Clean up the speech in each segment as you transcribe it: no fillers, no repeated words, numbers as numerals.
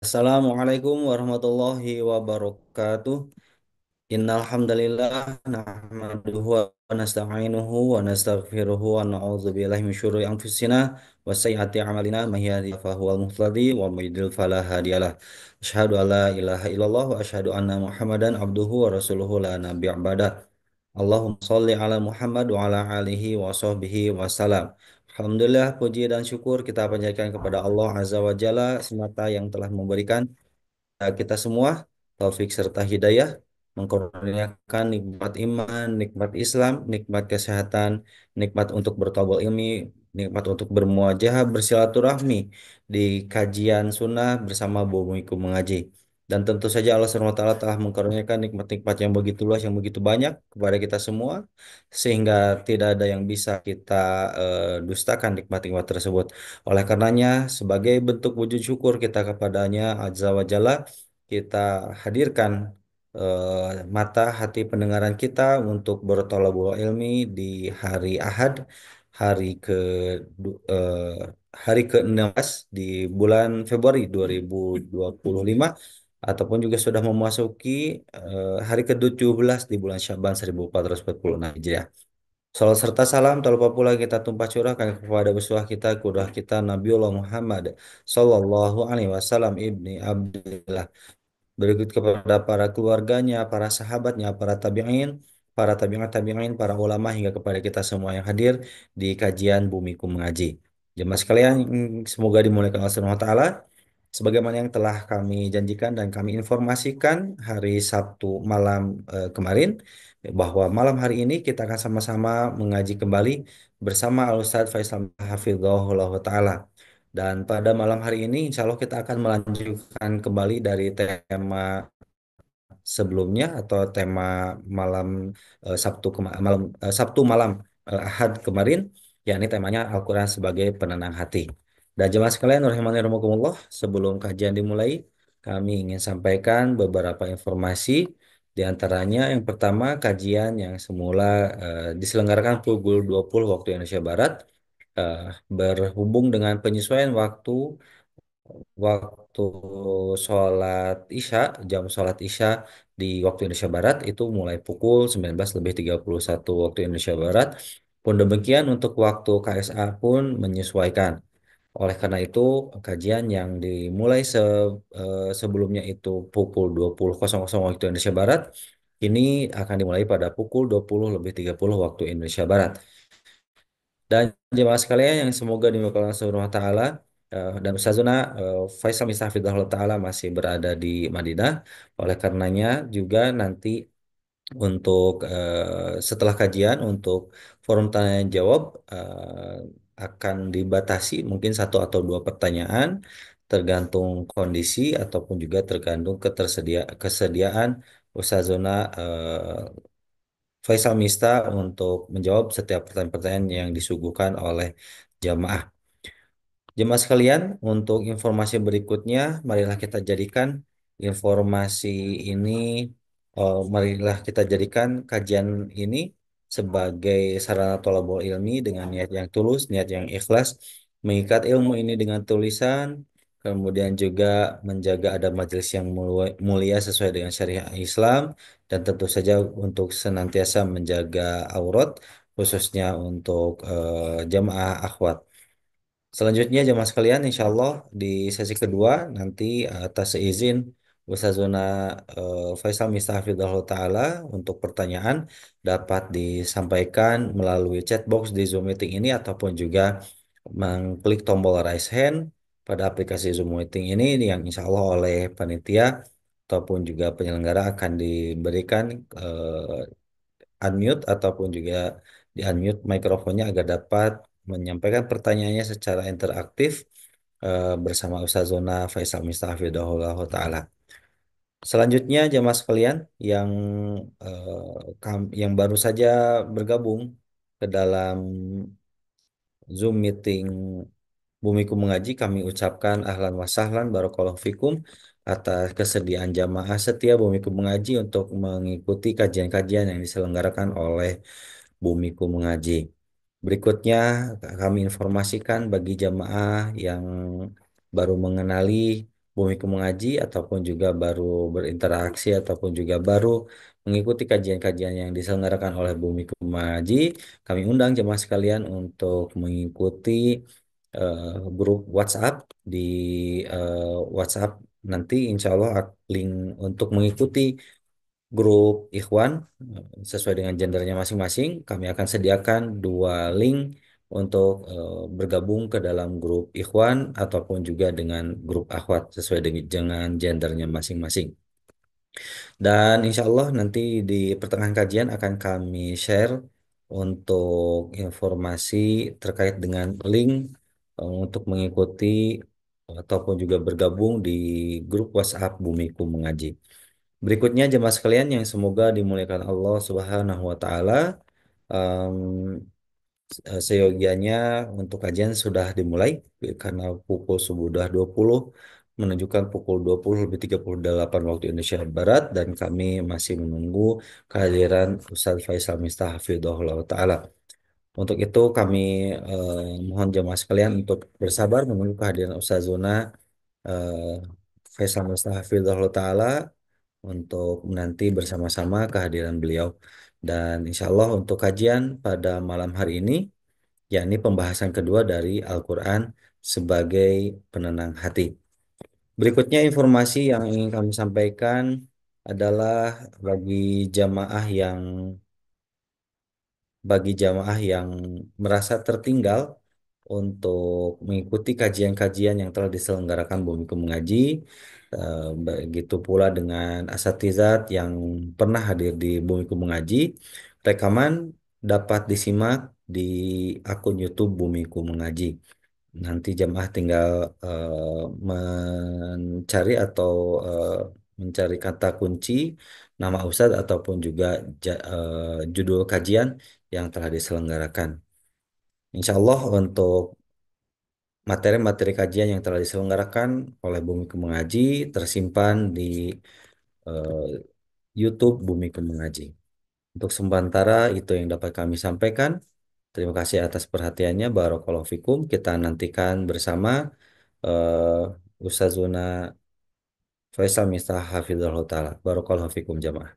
Assalamualaikum warahmatullahi wabarakatuh. Innal hamdalillah nahmaduhu wa nasta'inuhu wa nastaghfiruhu wa na'udzu billahi min syururi anfusina wa sayyiati a'malina may yahdihillahu fahuwal muhtadi wa may yudlil fala hadiyalah. Asyhadu an la ilaha illallah wa asyhadu anna Muhammadan abduhu wa rasuluhu la nabiyya ba'da. Allahumma shalli ala Muhammad wa ala alihi wa sahbihi wa salam. Alhamdulillah puji dan syukur kita panjatkan kepada Allah Azza wa Jalla semata yang telah memberikan kita semua taufik serta hidayah, mengkurniakan nikmat iman, nikmat Islam, nikmat kesehatan, nikmat untuk bertawal ilmi, nikmat untuk bermuajahah, bersilaturahmi di kajian sunnah bersama bumiku mengaji. Dan tentu saja Allah SWT telah mengkurniakan nikmat-nikmat yang begitu luas, yang begitu banyak kepada kita semua, sehingga tidak ada yang bisa kita dustakan nikmat-nikmat tersebut. Oleh karenanya, sebagai bentuk wujud syukur kita kepadanya Azza wa Jalla, kita hadirkan mata hati pendengaran kita untuk bertolabul ilmi di hari Ahad, hari ke eh, hari ke-16 di bulan Februari 2025, ataupun juga sudah memasuki hari ke-17 di bulan Syaban 1446 Hijriah. Salam serta salam tak lupa pula kita tumpah curahkan kepada uswah kita, kudwah kita Nabiullah Muhammad Sallallahu Alaihi Wasallam ibni Abdullah. Berikut kepada para keluarganya, para sahabatnya, para tabi'in, para ulama hingga kepada kita semua yang hadir di kajian Bumiku Mengaji. Jemaah sekalian, semoga dimuliakan Allah Subhanahu wa taala. Sebagaimana yang telah kami janjikan dan kami informasikan hari Sabtu malam kemarin, bahwa malam hari ini kita akan sama-sama mengaji kembali bersama Al Ustadz Faisal Hafizahullah Ta'ala. Dan pada malam hari ini, insya Allah kita akan melanjutkan kembali dari tema sebelumnya atau tema malam Sabtu malam Ahad kemarin, yakni temanya Al-Quran sebagai penenang hati. Dan jemaah sekalian, rahimani rahimakumullah, sebelum kajian dimulai, kami ingin sampaikan beberapa informasi. Di antaranya yang pertama, kajian yang semula diselenggarakan pukul 20 waktu Indonesia Barat, eh, berhubung dengan penyesuaian waktu sholat Isya, jam sholat Isya di waktu Indonesia Barat itu mulai pukul 19:31 waktu Indonesia Barat. Pun demikian untuk waktu KSA pun menyesuaikan. Oleh karena itu, kajian yang dimulai sebelumnya itu pukul 20.00 waktu Indonesia Barat, ini akan dimulai pada pukul 20:30 waktu Indonesia Barat. Dan jemaah sekalian yang semoga dimuliakan Allah Subhanahu wa taala, dan Ustazuna Faisal Mistafidullah taala masih berada di Madinah. Oleh karenanya juga nanti untuk setelah kajian untuk forum tanya jawab akan dibatasi mungkin satu atau dua pertanyaan tergantung kondisi ataupun juga tergantung kesediaan Ustazuna Faisal Mista untuk menjawab setiap pertanyaan-pertanyaan yang disuguhkan oleh jamaah. Jemaah sekalian, untuk informasi berikutnya, marilah kita jadikan informasi ini, marilah kita jadikan kajian ini sebagai sarana thalabul ilmi dengan niat yang tulus, niat yang ikhlas, mengikat ilmu ini dengan tulisan, kemudian juga menjaga adab majelis yang mulia sesuai dengan syariat Islam, dan tentu saja untuk senantiasa menjaga aurat, khususnya untuk jamaah akhwat. Selanjutnya jemaah sekalian, insya Allah di sesi kedua nanti atas seizin Ustazuna Faisal Mistahfidullah Ta'ala untuk pertanyaan dapat disampaikan melalui chatbox di Zoom meeting ini ataupun juga mengklik tombol raise hand pada aplikasi Zoom meeting ini yang insya Allah oleh panitia ataupun juga penyelenggara akan diberikan unmute ataupun juga di unmute mikrofonnya agar dapat menyampaikan pertanyaannya secara interaktif bersama Ustazona Faisal Mistafidahullah Ta'ala. Selanjutnya jemaah sekalian yang yang baru saja bergabung ke dalam Zoom meeting Bumiku Mengaji, kami ucapkan ahlan wa sahlan barakallahu fikum atas kesediaan jamaah setia Bumiku Mengaji untuk mengikuti kajian-kajian yang diselenggarakan oleh Bumiku Mengaji. Berikutnya kami informasikan bagi jamaah yang baru mengenali Bumiku Mengaji ataupun juga baru berinteraksi ataupun juga baru mengikuti kajian-kajian yang diselenggarakan oleh Bumiku Mengaji, kami undang jemaah sekalian untuk mengikuti eh, grup WhatsApp di WhatsApp nanti insya Allah link untuk mengikuti grup Ikhwan sesuai dengan gendernya masing-masing. Kami akan sediakan dua link untuk bergabung ke dalam grup Ikhwan ataupun juga dengan grup Akhwat sesuai dengan gendernya masing-masing. Dan insya Allah nanti di pertengahan kajian akan kami share untuk informasi terkait dengan link untuk mengikuti ataupun juga bergabung di grup WhatsApp Bumiku Mengaji. Berikutnya jemaah sekalian yang semoga dimuliakan Allah Subhanahu wa taala. Seyogianya untuk kajian sudah dimulai karena pukul sudah 20 menunjukkan pukul 20 lebih 38 waktu Indonesia Barat dan kami masih menunggu kehadiran Ustaz Faisal Miftah Hafidhahullah taala. Untuk itu kami mohon jemaah sekalian untuk bersabar menunggu kehadiran Ustaz Zuna eh, Faisal Miftah Hafidhahullah taala untuk menanti bersama-sama kehadiran beliau. Dan insya Allah untuk kajian pada malam hari ini yakni pembahasan kedua dari Al-Quran sebagai penenang hati. Berikutnya informasi yang ingin kami sampaikan adalah bagi jamaah yang bagi jamaah yang merasa tertinggal untuk mengikuti kajian-kajian yang telah diselenggarakan Bumiku Mengaji, begitu pula dengan asatizat yang pernah hadir di Bumiku Mengaji, rekaman dapat disimak di akun YouTube Bumiku Mengaji. Nanti jamaah tinggal mencari atau eh, mencari kata kunci nama ustadz ataupun juga judul kajian yang telah diselenggarakan. Insya Allah untuk materi-materi kajian yang telah diselenggarakan oleh Bumi Mengaji tersimpan di eh, YouTube Bumi Mengaji. Untuk sementara itu yang dapat kami sampaikan. Terima kasih atas perhatiannya. Barakallahu fikum. Kita nantikan bersama Ustazuna Faisal Miftah Hafizahullah Ta'ala. Barakallahu fikum jamaah.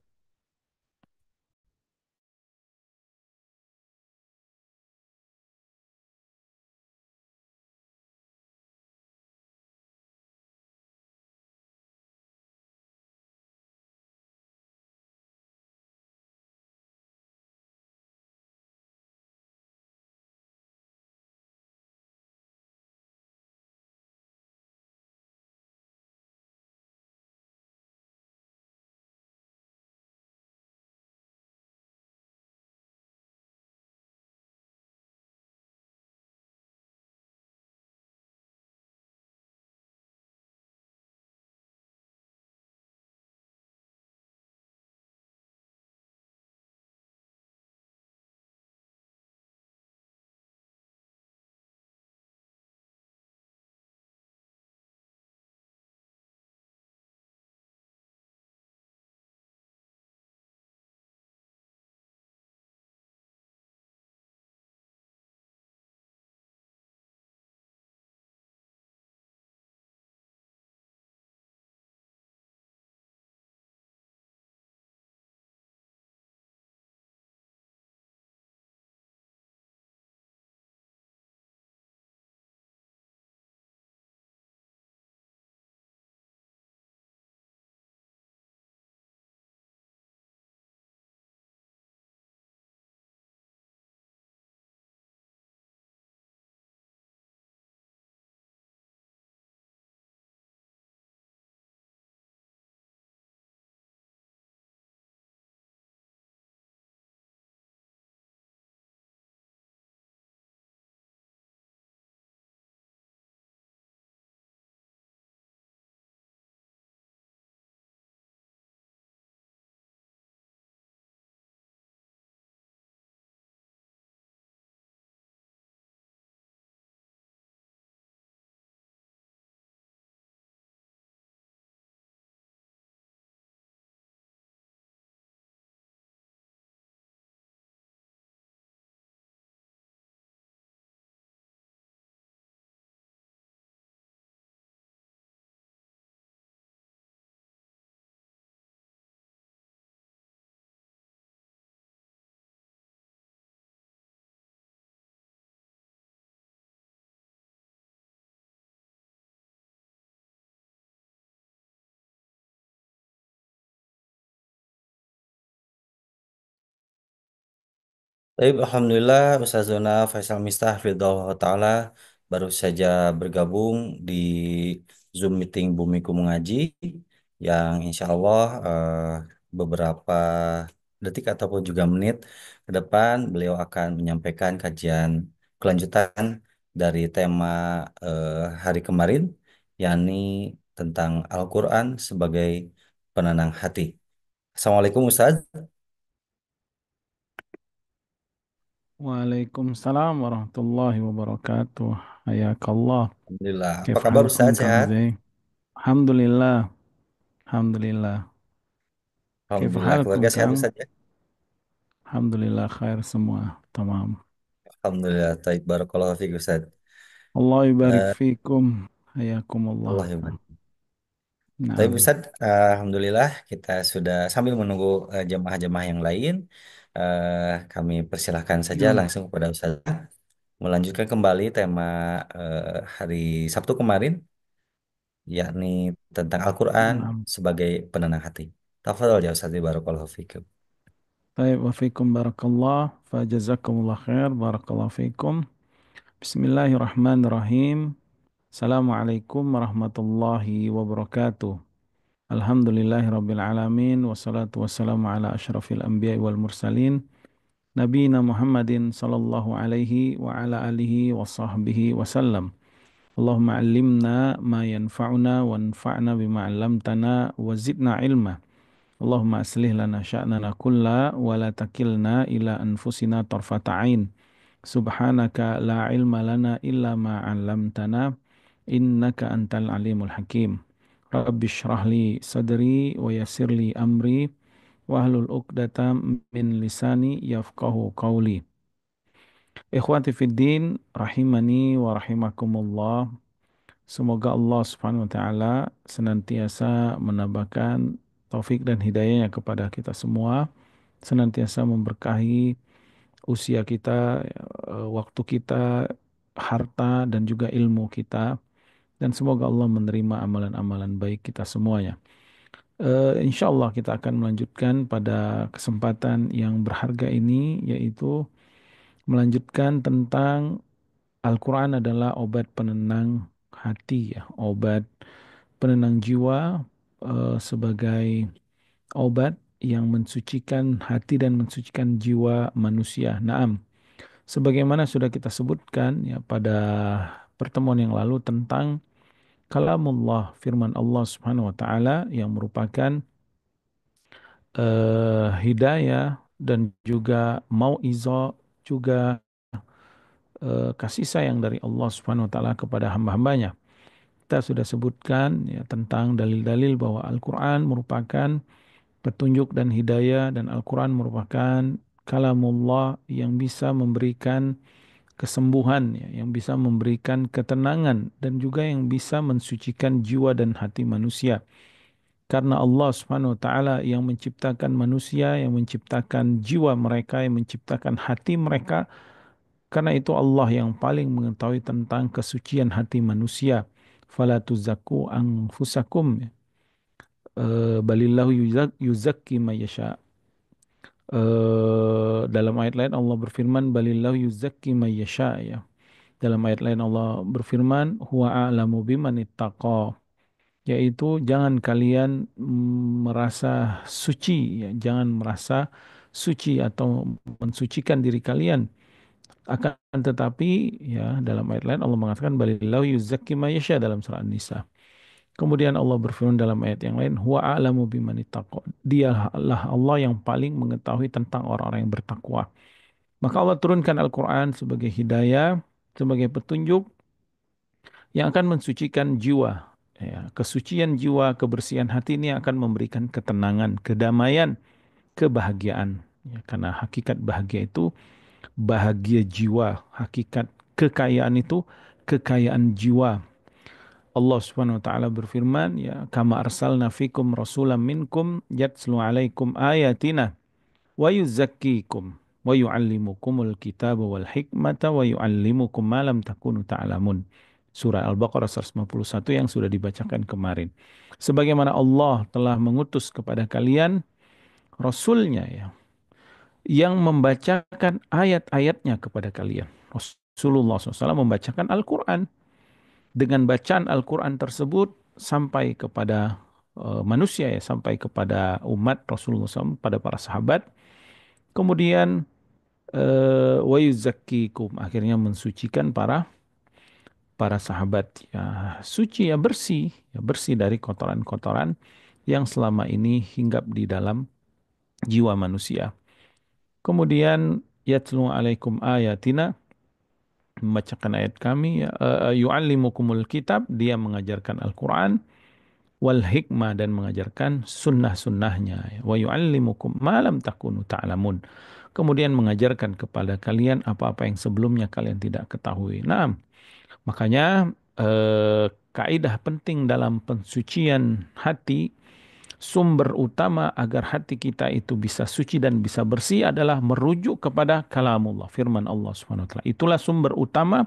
Baik, Alhamdulillah Ustazuna Faisal Miftah Hafidhahullah Ta'ala baru saja bergabung di Zoom meeting Bumiku Mengaji yang insya Allah beberapa detik ataupun juga menit ke depan beliau akan menyampaikan kajian kelanjutan dari tema hari kemarin, yakni tentang Al-Quran sebagai penenang hati. Assalamualaikum Ustaz. Waalaikumsalam warahmatullahi wabarakatuh. Hayakallah. Alhamdulillah. Apa Kif kabar halkum Ustaz? Kang Sehat? Zain? Alhamdulillah. Alhamdulillah. Kif Alhamdulillah, halkum keluarga sehat Kang? Ustaz ya? Alhamdulillah khair semua. Tamam. Alhamdulillah, taib barakallahu fiik Ustaz. Allah yubarik Eh, fikum. Hayakumullah. Allah ya. Taib Naam. Ustaz, Alhamdulillah kita sudah sambil menunggu jemaah-jemaah yang lain. Kami persilahkan saja Ya. langsung kepada Ustaz melanjutkan kembali tema hari Sabtu kemarin, yakni tentang Al-Quran Naam. sebagai penenang hati. Tafadhol ya Ustaz, barakallahu fiikum. Taib wa fikum barakallah. Fajazakumullah khair. Barakallahu fikum. Bismillahirrahmanirrahim. Assalamualaikum warahmatullahi wabarakatuh. Alhamdulillahirabbil alamin wassalatu wassalamu ala asyrafil anbiya'i wal mursalin nabiyina Muhammadin sallallahu alaihi wa ala alihi wa sahbihi wasallam. Allahumma allimna ma yanfa'una wanfa'na bima 'allamtana wa zidna ilma. Allahumma aslih lana sya'nana kulla wa la takilna ila anfusina tarfata 'ain. Subhanaka la ilma lana illa ma 'allamtana innaka antal alimul hakim. Rabbi shrah li sadri wa yassir li amri wahlul 'uqdatam min lisani yafqahu qawli. Ikhwati fiddin rahimani wa rahimakumullah. Semoga Allah Subhanahu wa taala senantiasa menambahkan taufik dan hidayahnya kepada kita semua, senantiasa memberkahi usia kita, waktu kita, harta dan juga ilmu kita, dan semoga Allah menerima amalan-amalan baik kita semuanya. Insya Allah kita akan melanjutkan pada kesempatan yang berharga ini, yaitu melanjutkan tentang Al-Quran adalah obat penenang hati, ya, obat penenang jiwa, sebagai obat yang mensucikan hati dan mensucikan jiwa manusia. Naam, sebagaimana sudah kita sebutkan ya pada pertemuan yang lalu tentang kalamullah, firman Allah Subhanahu wa taala yang merupakan hidayah dan juga mauizah, juga kasih sayang dari Allah Subhanahu wa taala kepada hamba-hambanya. Kita sudah sebutkan ya tentang dalil-dalil bahwa Al-Qur'an merupakan petunjuk dan hidayah, dan Al-Qur'an merupakan kalamullah yang bisa memberikan kesembuhan ya, yang bisa memberikan ketenangan dan juga yang bisa mensucikan jiwa dan hati manusia. Karena Allah Subhanahu wa taala yang menciptakan manusia, yang menciptakan jiwa mereka, yang menciptakan hati mereka. Karena itu Allah yang paling mengetahui tentang kesucian hati manusia. Fala tuzakku anfusakum. Balillahu yuzakki ma yasha. Dalam ayat lain Allah berfirman balillahu yuzakki ma yasha, ya. Dalam ayat lain Allah berfirman huwa a'lamu biman ittaqa, yaitu jangan kalian merasa suci, ya, jangan merasa suci atau mensucikan diri kalian. Akan tetapi ya dalam ayat lain Allah mengatakan balillahu yuzakki ma yasha dalam surah An-Nisa. Kemudian Allah berfirman dalam ayat yang lain huwa a'lamu biman ittaqa. Dialah Allah yang paling mengetahui tentang orang-orang yang bertakwa. Maka Allah turunkan Al-Qur'an sebagai hidayah, sebagai petunjuk yang akan mensucikan jiwa. Ya, kesucian jiwa, kebersihan hati ini akan memberikan ketenangan, kedamaian, kebahagiaan. Ya, karena hakikat bahagia itu bahagia jiwa, hakikat kekayaan itu kekayaan jiwa. Allah Subhanahu wa taala berfirman, ya, kama arsalna fikum rasulam minkum yatslu alaikum ayatina wa yuzakkikum wa yuallimukumul kitaba wal hikmata wa yuallimukum ma lam takunu ta'lamun. Surah Al-Baqarah 151 yang sudah dibacakan kemarin. Sebagaimana Allah telah mengutus kepada kalian rasulnya, ya, yang membacakan ayat-ayatnya kepada kalian. Rasulullah SAW membacakan Al-Quran. Dengan bacaan Al-Quran tersebut sampai kepada manusia ya, sampai kepada umat Rasulullah SAW, pada para sahabat. Kemudian wa yuzakkikum, akhirnya mensucikan para para sahabat, ya suci, ya bersih dari kotoran-kotoran yang selama ini hinggap di dalam jiwa manusia. Kemudian yatlu alaikum ayatina, membacakan ayat kami, ya, yu'allimukumul kitab, dia mengajarkan Al-Quran, wal hikmah, dan mengajarkan sunnah-sunnahnya, ya. Wa yu'allimukum ma lam takunu ta'lamun, kemudian mengajarkan kepada kalian apa-apa yang sebelumnya kalian tidak ketahui. Nah, makanya kaidah penting dalam pensucian hati, sumber utama agar hati kita itu bisa suci dan bisa bersih adalah merujuk kepada kalamullah, firman Allah Subhanahu wa taala. Itulah sumber utama,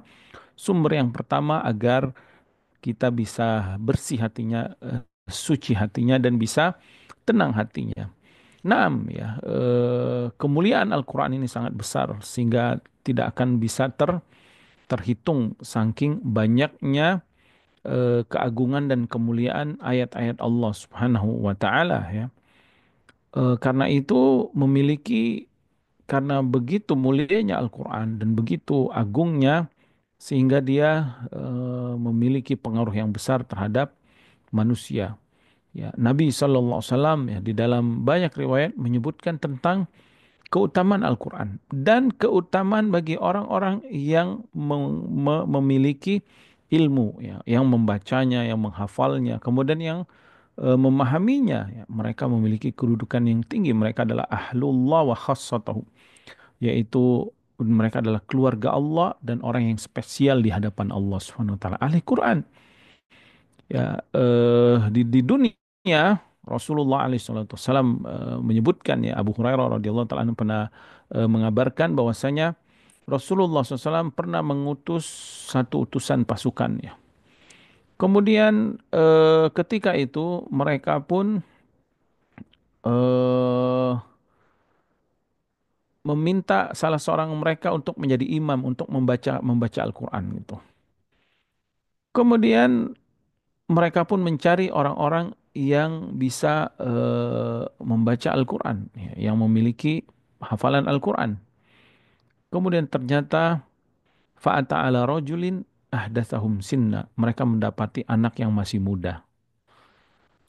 sumber yang pertama agar kita bisa bersih hatinya, suci hatinya, dan bisa tenang hatinya. Naam, ya, kemuliaan Al-Quran ini sangat besar sehingga tidak akan bisa terhitung saking banyaknya keagungan dan kemuliaan ayat-ayat Allah Subhanahu wa taala, ya. Karena itu karena begitu mulianya Al-Quran dan begitu agungnya, sehingga dia memiliki pengaruh yang besar terhadap manusia. Ya, Nabi SAW ya di dalam banyak riwayat menyebutkan tentang keutamaan Al-Quran dan keutamaan bagi orang-orang yang memiliki ilmu, ya, yang membacanya, yang menghafalnya, kemudian yang memahaminya, ya. Mereka memiliki kedudukan yang tinggi. Mereka adalah ahlullah wa khassatahu, yaitu mereka adalah keluarga Allah dan orang yang spesial di hadapan Allah Subhanahu wa taala. Ahli Quran, ya, di dunia Rasulullah alaihissalam menyebutkan, ya, Abu Hurairah radhiyallahu taala anhu pernah mengabarkan bahwasanya Rasulullah SAW pernah mengutus satu utusan pasukan, ya. Kemudian ketika itu mereka pun eh, meminta salah seorang mereka untuk menjadi imam untuk membaca membaca Al-Quran gitu. Kemudian mereka pun mencari orang-orang yang bisa membaca Al-Quran, ya, yang memiliki hafalan Al-Quran. Kemudian ternyata fa'ata ala rajulin ahdatsahum sinna. Mereka mendapati anak yang masih muda.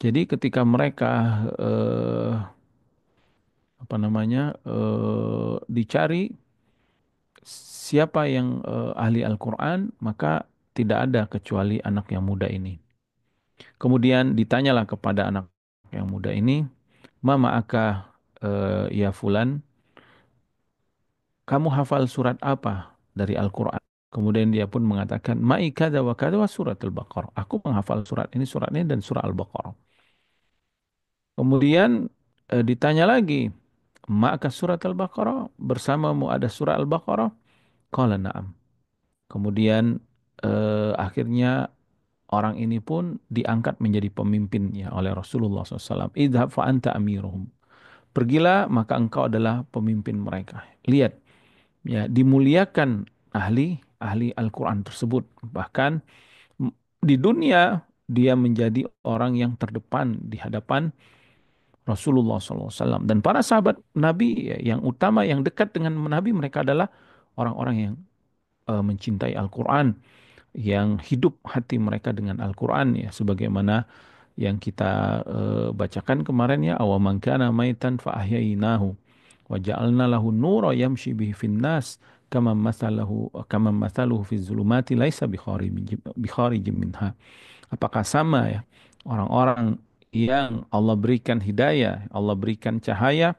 Jadi ketika mereka apa namanya dicari siapa yang ahli Al-Quran, maka tidak ada kecuali anak yang muda ini. Kemudian ditanyalah kepada anak yang muda ini, Mama aka ya fulan, kamu hafal surat apa dari Al-Quran? Kemudian dia pun mengatakan, Ma'i kada wa surat Al-Baqarah. Aku menghafal surat ini dan surah Al-Baqarah. Kemudian ditanya lagi, Ma'aka surat Al-Baqarah? Bersamamu ada surah Al-Baqarah? Qala na'am. Kemudian akhirnya orang ini pun diangkat menjadi pemimpinnya oleh Rasulullah SAW. Idhab fa anta amiruhum. Pergilah, maka engkau adalah pemimpin mereka. Lihat, ya, dimuliakan ahli ahli Al-Quran tersebut. Bahkan di dunia dia menjadi orang yang terdepan di hadapan Rasulullah SAW. Dan para sahabat Nabi, ya, yang utama, yang dekat dengan Nabi, mereka adalah orang-orang yang mencintai Al-Quran, yang hidup hati mereka dengan Al-Quran, ya, sebagaimana yang kita bacakan kemarin, ya, awaman kana maitan fa ahyainahu wa ja'alna lahu nura yamshi bihi finnas kama mathaluhu fi zulumati laisa bikharijim minha. Apakah sama, ya, orang-orang yang Allah berikan hidayah, Allah berikan cahaya,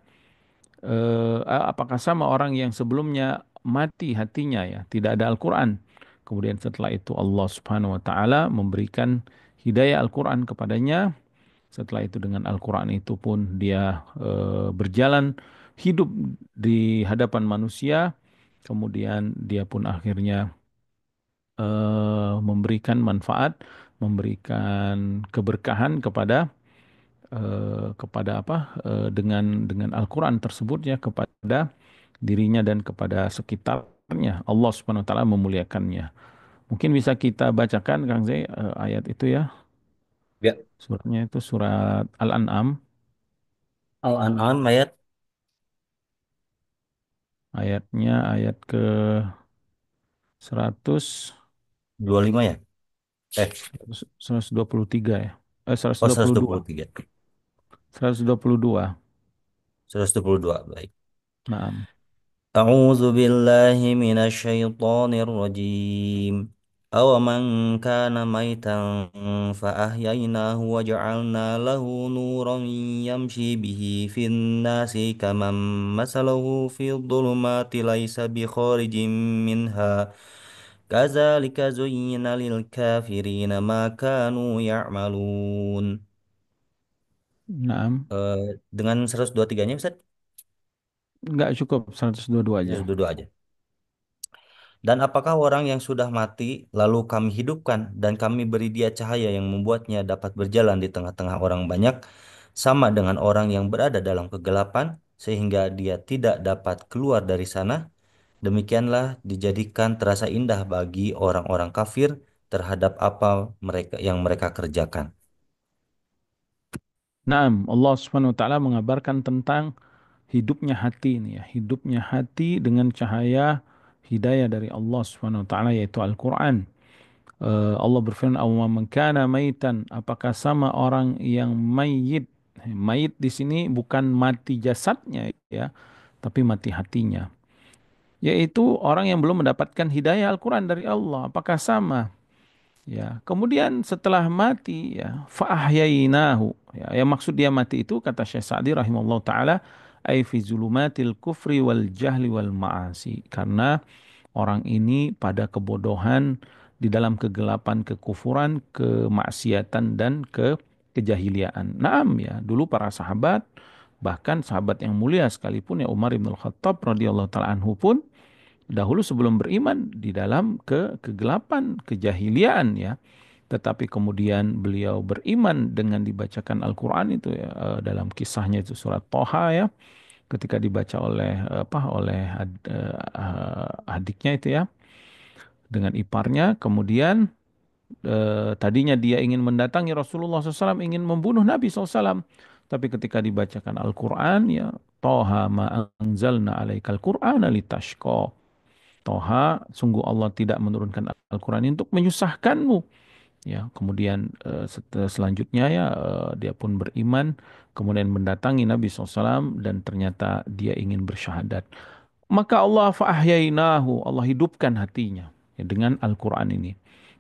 apakah sama orang yang sebelumnya mati hatinya, ya, tidak ada Al-Quran. Kemudian setelah itu Allah Subhanahu wa taala memberikan hidayah Al-Quran kepadanya. Setelah itu dengan Al-Quran itu pun dia berjalan hidup di hadapan manusia. Kemudian dia pun akhirnya memberikan manfaat, memberikan keberkahan kepada kepada apa dengan Al-Quran tersebut ya kepada dirinya dan kepada sekitarnya. Allah Subhanahu wa taala memuliakannya. Mungkin bisa kita bacakan Kang Zai ayat itu ya. Ya. Suratnya itu surat Al-An'am Al-An'am ayat ayatnya ayat ke 100 25 ya? Eh, 123 ya. oh 122. 123. 122. 122, baik. Naam. أعوذ بالله من الشيطان الرجيم. أومن كان ميتا فأحييناه وجعلنا له نورا يمشي به في الناس كمن مثله في الظلمات ليس بخارج منها كذلك زين للكافرين ما كانوا يعملون. Naam. Dengan 123-nya Ustaz? Enggak cukup 122 aja. 122 aja. Dan apakah orang yang sudah mati lalu kami hidupkan dan kami beri dia cahaya yang membuatnya dapat berjalan di tengah-tengah orang banyak, sama dengan orang yang berada dalam kegelapan sehingga dia tidak dapat keluar dari sana? Demikianlah dijadikan terasa indah bagi orang-orang kafir terhadap apa yang mereka kerjakan. Naam, Allah Subhanahu wa taala mengabarkan tentang hidupnya hati ini ya, hidupnya hati dengan cahaya hidayah dari Allah Subhanahu wa taala yaitu Al-Qur'an. Allah berfirman, "Aw man kana maitan," apakah sama orang yang mayit. Mayit di sini bukan mati jasadnya ya, tapi mati hatinya. Yaitu orang yang belum mendapatkan hidayah Al-Qur'an dari Allah. Apakah sama? Ya, kemudian setelah mati ya fa'ahyainahu. Ya, yang maksud dia mati itu kata Syekh Sa'di rahimahullah taala ai fi zulumatil kufri wal jahli wal ma'asi. Karena orang ini pada kebodohan di dalam kegelapan kekufuran, kemaksiatan dan kejahiliaan. Naam ya, dulu para sahabat bahkan sahabat yang mulia sekalipun ya Umar bin Khattab radhiyallahu taala anhu pun dahulu sebelum beriman di dalam kegelapan, kejahiliaan ya. Tetapi kemudian beliau beriman dengan dibacakan Al-Quran itu ya, dalam kisahnya itu surat Toha ya, ketika dibaca oleh adiknya itu ya dengan iparnya, kemudian tadinya dia ingin mendatangi Rasulullah SAW, ingin membunuh Nabi SAW, tapi ketika dibacakan Al-Quran ya Toha ma anzalna alaikal Qur'ana litashqa. Toha, sungguh Allah tidak menurunkan Al-Quran ini untuk menyusahkanmu. Ya, kemudian selanjutnya ya dia pun beriman, kemudian mendatangi Nabi SAW dan ternyata dia ingin bersyahadat. Maka Allah fa'ahyainahu, Allah hidupkan hatinya ya, dengan Al-Quran ini.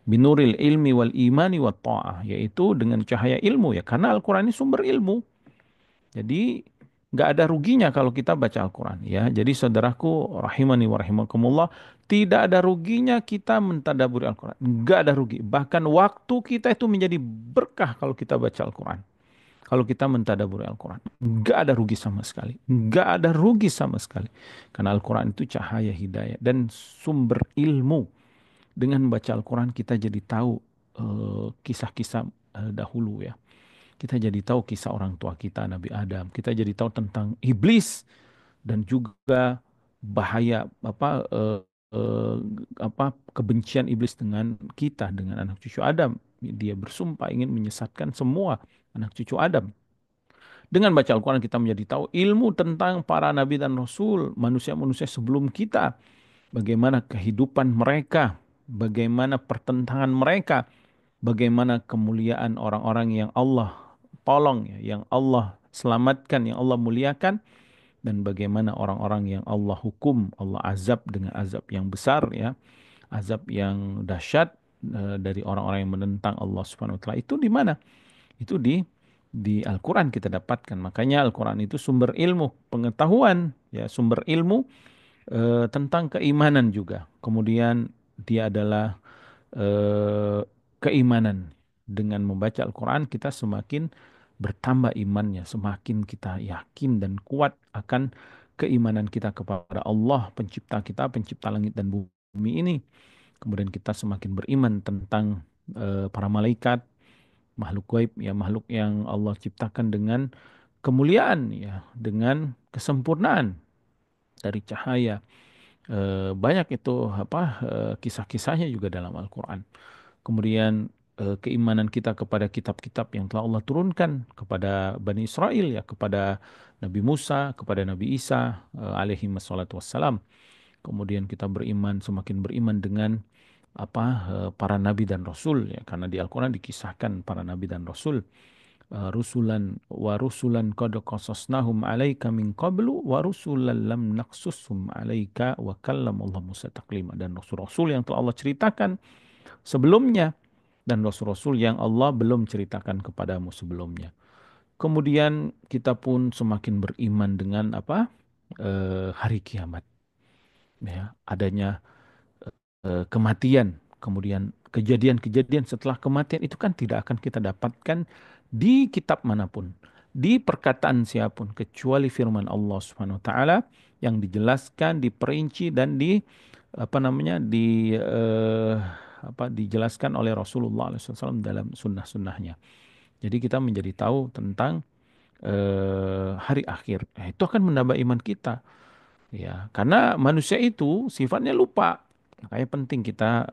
Binuril ilmi wal imani wa ta'ah, yaitu dengan cahaya ilmu ya, karena Al-Quran ini sumber ilmu. Jadi nggak ada ruginya kalau kita baca Al-Quran ya. Jadi saudaraku rahimani wa rahimakumullah, tidak ada ruginya kita mentadaburi Al-Quran. Nggak ada rugi. Bahkan waktu kita itu menjadi berkah kalau kita baca Al-Quran. Kalau kita mentadaburi Al-Quran. Nggak ada rugi sama sekali. Nggak ada rugi sama sekali. Karena Al-Quran itu cahaya hidayah dan sumber ilmu. Dengan membaca Al-Quran kita jadi tahu kisah-kisah dahulu ya. Kita jadi tahu kisah orang tua kita Nabi Adam. Kita jadi tahu tentang iblis dan juga bahaya eh, kebencian iblis dengan kita, dengan anak cucu Adam. Dia bersumpah ingin menyesatkan semua anak cucu Adam. Dengan baca Al-Quran kita menjadi tahu ilmu tentang para nabi dan rasul, manusia-manusia sebelum kita, bagaimana kehidupan mereka, bagaimana pertentangan mereka, bagaimana kemuliaan orang-orang yang Allah tolong ya, yang Allah selamatkan, yang Allah muliakan, dan bagaimana orang-orang yang Allah hukum, Allah azab dengan azab yang besar ya, azab yang dahsyat dari orang-orang yang menentang Allah Subhanahu wa taala. Itu di mana? Itu di Al-Qur'an kita dapatkan. Makanya Al-Qur'an itu sumber ilmu, pengetahuan ya, sumber ilmu tentang keimanan juga. Kemudian dia adalah keimanan. Dengan membaca Al-Quran kita semakin bertambah imannya, semakin kita yakin dan kuat akan keimanan kita kepada Allah, pencipta kita, pencipta langit dan bumi ini. Kemudian kita semakin beriman tentang para malaikat, makhluk gaib ya, makhluk yang Allah ciptakan dengan kemuliaan ya, dengan kesempurnaan dari cahaya. Banyak itu apa kisah-kisahnya juga dalam Al-Qur'an. Kemudian keimanan kita kepada kitab-kitab yang telah Allah turunkan kepada Bani Israel ya, kepada Nabi Musa, kepada Nabi Isa alaihi wassalatu wassalam. Kemudian kita beriman, semakin beriman dengan apa para nabi dan rasul ya, karena di Al-Qur'an dikisahkan para nabi dan rasul. Rusulan wa rusulan qad qasasnahum 'alaika min qablu wa rusulan lam naqsushum 'alaika wa kallamallahu Musa taklima, dan rasul-rasul yang telah Allah ceritakan sebelumnya dan rasul-rasul yang Allah belum ceritakan kepadamu sebelumnya. Kemudian kita pun semakin beriman dengan apa? Hari kiamat ya, adanya kematian, kemudian kejadian-kejadian setelah kematian itu kan tidak akan kita dapatkan di kitab manapun, di perkataan siapapun kecuali firman Allah Subhanahu wa taala yang dijelaskan, diperinci dan di apa namanya dijelaskan oleh Rasulullah SAW dalam sunnah-sunnahnya. Jadi kita menjadi tahu tentang hari akhir. Itu akan menambah iman kita. Ya, karena manusia itu sifatnya lupa. Makanya penting kita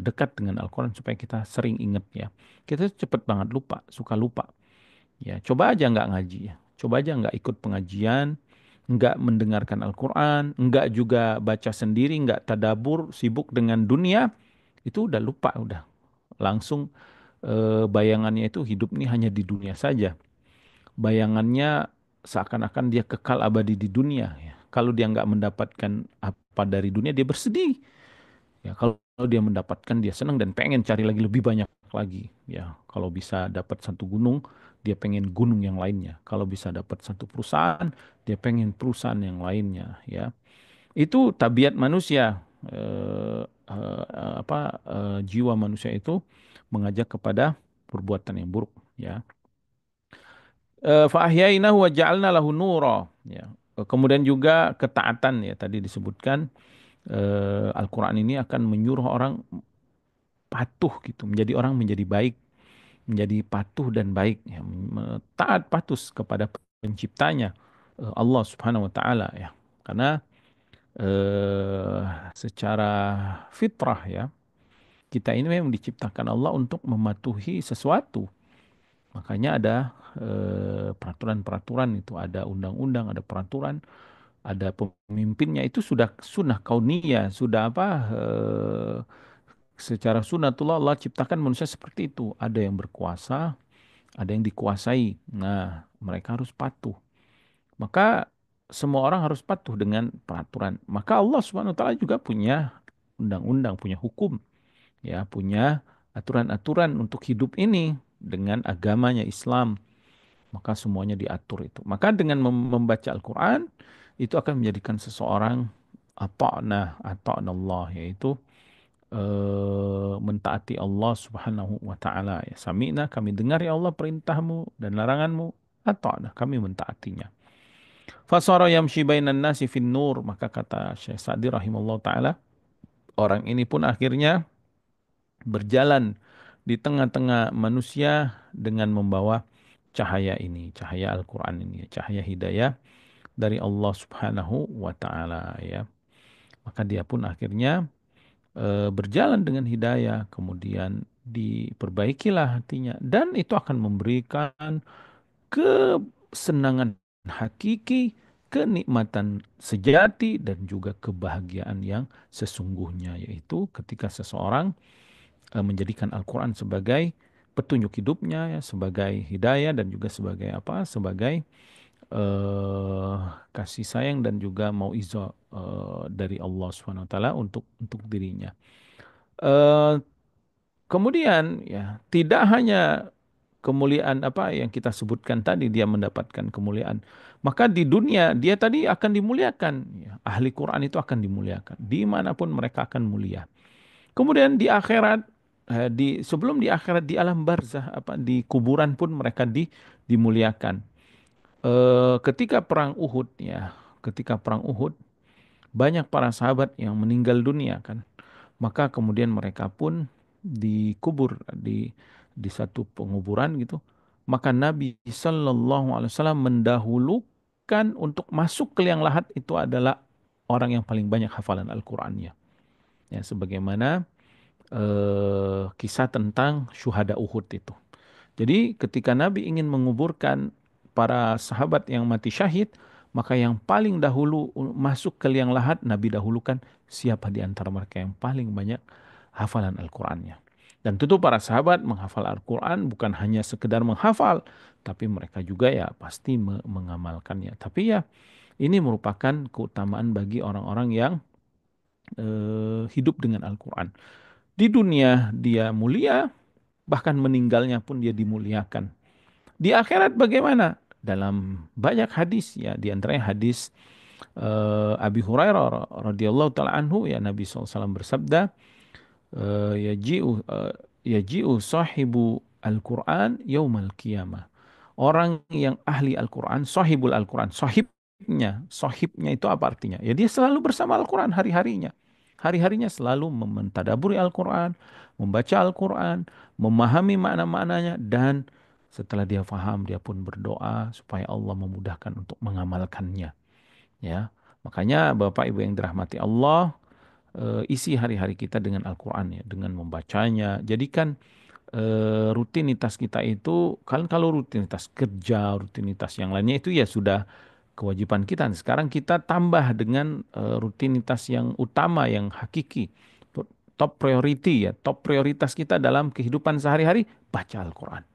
dekat dengan Al-Quran supaya kita sering ingat ya. Kita cepet banget lupa, suka lupa. Ya, coba aja nggak ngaji ya. Coba aja nggak ikut pengajian, nggak mendengarkan Al-Quran, nggak juga baca sendiri, nggak tadabur, sibuk dengan dunia, itu udah lupa, udah. Langsung bayangannya itu hidup ini hanya di dunia saja. Bayangannya seakan-akan dia kekal abadi di dunia ya. Kalau dia nggak mendapatkan apa dari dunia, dia bersedih. Ya, kalau dia mendapatkan, dia senang dan pengen cari lagi lebih banyak lagi. Ya, kalau bisa dapat satu gunung, dia pengen gunung yang lainnya. Kalau bisa dapat satu perusahaan, dia pengen perusahaan yang lainnya. Ya, itu tabiat manusia. Jiwa manusia itu mengajak kepada perbuatan yang buruk. Ya, fa'ahyainahu wa ja'alna lahu nura ya. Kemudian juga ketaatan ya, tadi disebutkan Al-Qur'an ini akan menyuruh orang patuh gitu, menjadi orang menjadi baik, menjadi patuh dan baik ya, taat patuh kepada penciptanya Allah Subhanahu wa taala ya. Karena eh, secara fitrah ya, kita ini memang diciptakan Allah untuk mematuhi sesuatu. Makanya ada peraturan-peraturan itu, ada undang-undang, ada peraturan, ada pemimpinnya, itu sudah sunnah kauniyah, sudah apa secara sunnatullah Allah ciptakan manusia seperti itu. Ada yang berkuasa, ada yang dikuasai. Nah, mereka harus patuh. Maka semua orang harus patuh dengan peraturan. Maka Allah Subhanahu wa taala juga punya undang-undang, punya hukum, ya, punya aturan-aturan untuk hidup ini dengan agamanya Islam. Maka semuanya diatur itu. Maka dengan membaca Al-Quran itu akan menjadikan seseorang ata'na Allah, yaitu mentaati Allah Subhanahu wa taala ya. Sami'na, kami dengar ya Allah perintahmu dan laranganmu, ata'na, kami mentaatinya. Fasara yamshi bainan nasi fin nur, maka kata Syekh Sa'di rahimahullah taala, orang ini pun akhirnya berjalan di tengah-tengah manusia dengan membawa cahaya ini, cahaya Al-Quran ini, cahaya hidayah dari Allah Subhanahu wa Ta'ala ya. Maka dia pun akhirnya berjalan dengan hidayah, kemudian diperbaikilah hatinya, dan itu akan memberikan kesenangan hakiki, kenikmatan sejati, dan juga kebahagiaan yang sesungguhnya, yaitu ketika seseorang menjadikan Al-Quran sebagai petunjuk hidupnya ya, sebagai hidayah dan juga sebagai apa? Sebagai eh, kasih sayang dan juga mauizah dari Allah Subhanahu wa taala untuk dirinya. Eh, Kemudian ya, tidak hanya kemuliaan apa yang kita sebutkan tadi, dia mendapatkan kemuliaan. Maka di dunia dia tadi akan dimuliakan. Ya. Ahli Quran itu akan dimuliakan. Dimanapun mereka akan mulia. Kemudian di akhirat, sebelum di akhirat, di alam barzah, apa di kuburan pun mereka dimuliakan. Ketika perang Uhud ya, ketika perang Uhud banyak para sahabat yang meninggal dunia kan. Maka kemudian mereka pun dikubur di satu penguburan gitu, maka Nabi Shallallahu Alaihi Wasallam mendahulukan untuk masuk ke liang lahat itu adalah orang yang paling banyak hafalan Al-Qur'annya. Ya, sebagaimana kisah tentang syuhada Uhud itu. Jadi ketika Nabi ingin menguburkan para sahabat yang mati syahid, maka yang paling dahulu masuk ke liang lahat, Nabi dahulukan siapa di antara mereka yang paling banyak hafalan Al-Qur'annya. Dan tentu para sahabat menghafal Al-Quran bukan hanya sekedar menghafal, tapi mereka juga ya pasti mengamalkannya. Tapi ya ini merupakan keutamaan bagi orang-orang yang hidup dengan Al-Quran. Di dunia dia mulia, bahkan meninggalnya pun dia dimuliakan. Di akhirat bagaimana? Dalam banyak hadis ya, di antaranya hadis Abi Hurairah radhiyallahu taala anhu ya, Nabi SAW bersabda, yaji'u yaji'u sahibu Al-Quran yaumal qiyamah. Orang yang ahli Al-Quran, sahibul Al-Quran, sahibnya itu apa artinya? Ya dia selalu bersama Al-Quran hari-harinya. Hari-harinya selalu mentadaburi Al-Quran, membaca Al-Quran, memahami makna-maknanya, dan setelah dia faham, dia pun berdoa supaya Allah memudahkan untuk mengamalkannya. Ya, makanya Bapak Ibu yang dirahmati Allah, isi hari-hari kita dengan Al-Quran ya, dengan membacanya. Jadikan rutinitas kita itu, kan kalau rutinitas kerja, rutinitas yang lainnya itu ya sudah kewajiban kita. Sekarang kita tambah dengan rutinitas yang utama, yang hakiki. Top priority ya, top prioritas kita dalam kehidupan sehari-hari, baca Al-Quran.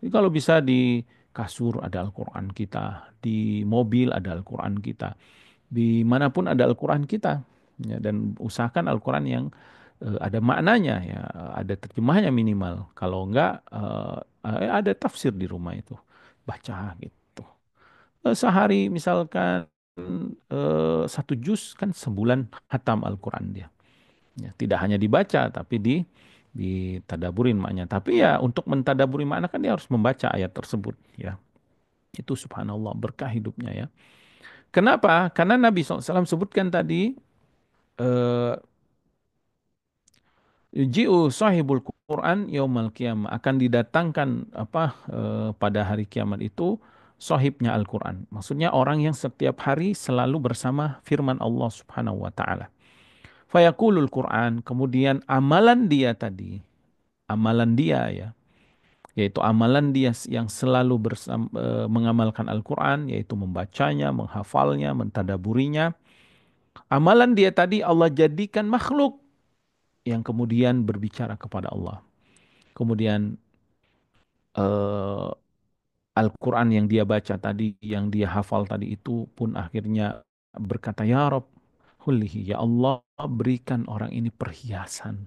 Jadi kalau bisa di kasur ada Al-Quran kita, di mobil ada Al-Quran kita, dimanapun ada Al-Quran kita, ya, dan usahakan Al-Quran yang ada maknanya ya, ada terjemahnya minimal. Kalau enggak ada tafsir di rumah itu, baca gitu. Sehari misalkan 1 juz kan sebulan hatam Al-Quran dia. Ya, tidak hanya dibaca tapi ditadaburin maknanya. Tapi ya untuk mentadaburi makna kan dia harus membaca ayat tersebut ya. Itu subhanallah berkah hidupnya ya. Kenapa? Karena Nabi SAW sebutkan tadi, eh, Ji'u sahibul Quran yaumal qiyamah, akan didatangkan pada hari kiamat itu sahibnya Al-Quran. Maksudnya orang yang setiap hari selalu bersama firman Allah Subhanahu wa taala. Fayaqulul Quran, kemudian amalan dia tadi, amalan dia ya, yaitu amalan dia yang selalu mengamalkan Al-Quran, yaitu membacanya, menghafalnya, mentadaburinya. Amalan dia tadi Allah jadikan makhluk yang kemudian berbicara kepada Allah. Kemudian eh, Al-Quran yang dia baca tadi, yang dia hafal tadi itu pun akhirnya berkata, Ya Rob, hulihi, ya Allah berikan orang ini perhiasan.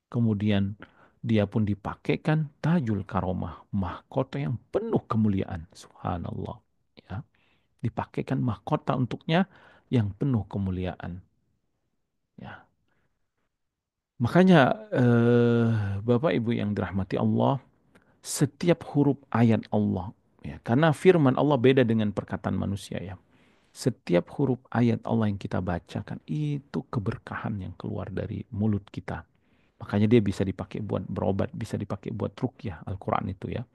Kemudian dia pun dipakaikan tajul karomah, mahkota yang penuh kemuliaan. Subhanallah. Ya, dipakaikan mahkota untuknya yang penuh kemuliaan. Ya. Makanya Bapak Ibu yang dirahmati Allah, setiap huruf ayat Allah, ya, karena firman Allah beda dengan perkataan manusia ya. Setiap huruf ayat Allah yang kita bacakan itu keberkahan yang keluar dari mulut kita. Makanya dia bisa dipakai buat berobat, bisa dipakai buat ruqyah Al-Quran itu ya.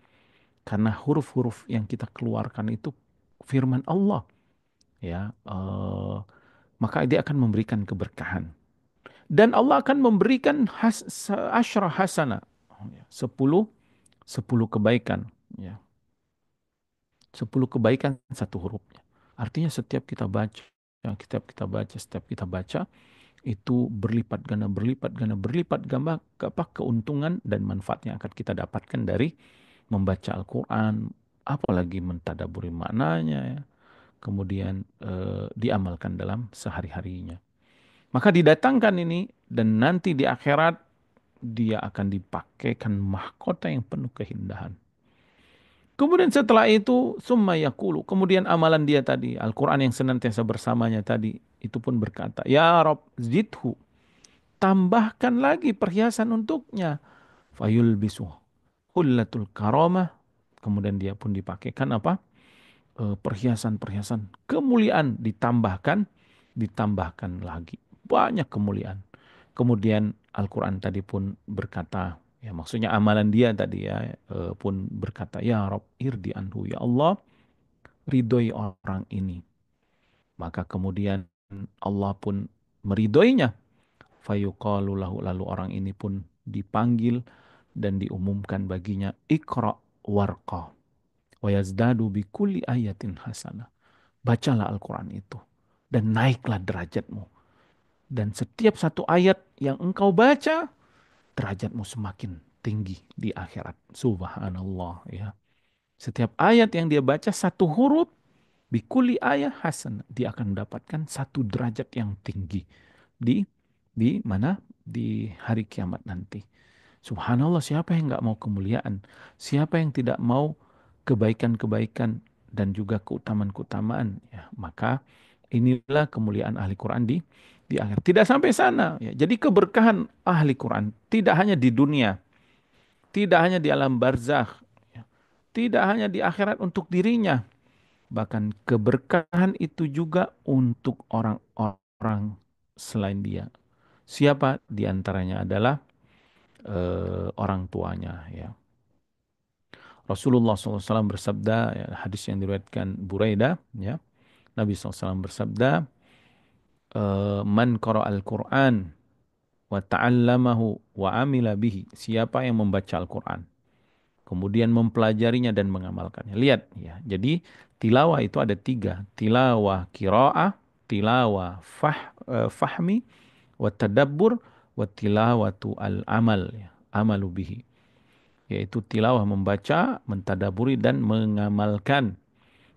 Karena huruf-huruf yang kita keluarkan itu firman Allah ya. Maka dia akan memberikan keberkahan. Dan Allah akan memberikan asyra hasana. 10 10 kebaikan ya. 10 kebaikan satu hurufnya. Artinya setiap kita baca, setiap kita baca itu berlipat ganda, berlipat ganda apa keuntungan dan manfaat yang akan kita dapatkan dari membaca Al-Quran, apalagi mentadaburi maknanya ya. Kemudian diamalkan dalam sehari-harinya. Maka didatangkan ini dan nanti di akhirat dia akan dipakaikan mahkota yang penuh keindahan. Kemudian setelah itu summa yaqulu, kemudian amalan dia tadi, Al-Qur'an yang senantiasa bersamanya tadi, itu pun berkata, "Ya Rob, zidhu, tambahkan lagi perhiasan untuknya." Fayulbisu hullatul karamah. Kemudian dia pun dipakaikan apa? Perhiasan-perhiasan kemuliaan, ditambahkan lagi. Banyak kemuliaan. Kemudian Al-Quran tadi pun berkata, Ya, maksudnya amalan dia tadi ya pun berkata, ya Rob irdi anhu, ya Allah ridhoi orang ini. Maka kemudian Allah pun meridhoinya. Fayuqalu lahu, lalu orang ini pun dipanggil dan diumumkan baginya Iqra warqa wa yazdadu bi kulli ayatin hasanah. Bacalah Al-Quran itu dan naiklah derajatmu. Dan setiap satu ayat yang engkau baca, derajatmu semakin tinggi di akhirat. Subhanallah ya. Setiap ayat yang dia baca satu huruf, bikuli ayat hasan, dia akan mendapatkan satu derajat yang tinggi di mana di hari kiamat nanti. Subhanallah, siapa yang nggak mau kemuliaan? Siapa yang tidak mau kebaikan-kebaikan dan juga keutamaan-keutamaan? Ya, maka inilah kemuliaan ahli Quran di akhir. Tidak sampai sana. Ya. Jadi keberkahan ahli Quran tidak hanya di dunia, tidak hanya di alam barzakh, ya. Tidak hanya di akhirat untuk dirinya, bahkan keberkahan itu juga untuk orang-orang selain dia. Siapa di antaranya adalah orang tuanya ya. Rasulullah SAW bersabda, ya, hadis yang diriwayatkan Buraidah ya. Nabi SAW bersabda, man qara al-Qur'an wa ta'allamahu wa amila bihi. Siapa yang membaca Al-Qur'an, kemudian mempelajarinya dan mengamalkannya. Lihat ya. Jadi tilawah itu ada tiga. Tilawah qiraah, tilawah fahmi, wa tadabbur, wa tilawatu al-amal ya. Amalu bihi. Yaitu tilawah membaca, mentadaburi dan mengamalkan.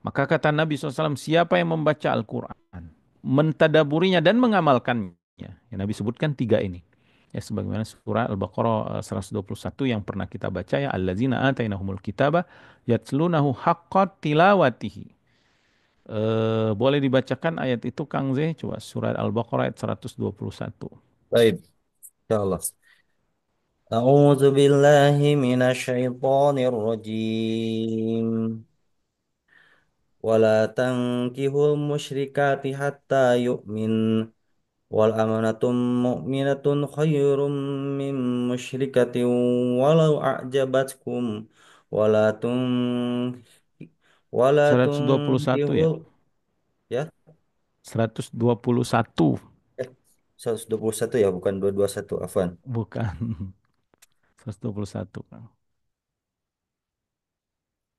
Maka kata Nabi SAW, siapa yang membaca Al-Quran, mentadaburinya dan mengamalkannya. Ya, Nabi sebutkan tiga ini. Ya, sebagaimana surah Al-Baqarah 121 yang pernah kita baca ya, allazina atainahumul kitaba yatslunahu haqqa tilawatihi. Boleh dibacakan ayat itu Kang Z, coba surat Al-Baqarah ayat 121. Baik, insyaallah. A'udzu billahi minasyaitonir rajim. Wala tankihul musyrikati hatta yu'min wal amanatum mu'minatun khairum min musyrikatin walau a'jabatkum wala tun wala 121 ya? tunkihul ya 121, 121 ya bukan 221 afwan. bukan. 121 Kang.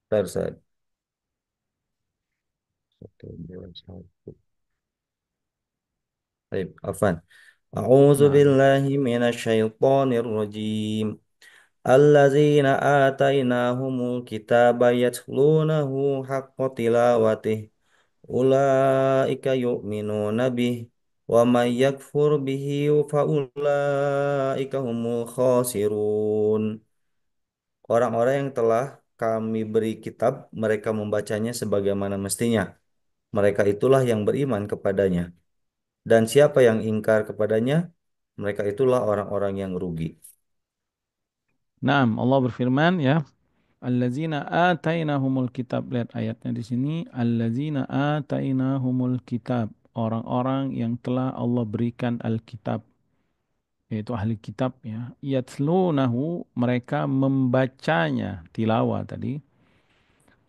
Bentar, Ustaz. 121. Baik, afwan. A'udzu Nah, billahi minasyaitonir rajim. Allazina atainahumul kitaba yatlunahu haqqa tilawatih. Ulaika yu'minuna bih. Wa may yakfur bihi fa ulaika humul khasirun. Orang-orang yang telah kami beri kitab, mereka membacanya sebagaimana mestinya. Mereka itulah yang beriman kepadanya. Dan siapa yang ingkar kepadanya, mereka itulah orang-orang yang rugi. nah, Allah berfirman ya, allazina atainahumul kitab. Lihat ayatnya di sini, allazina atainahumul kitab. Orang-orang yang telah Allah berikan Alkitab, yaitu ahli kitab ya. Yatslunahu, mereka membacanya, tilawah tadi.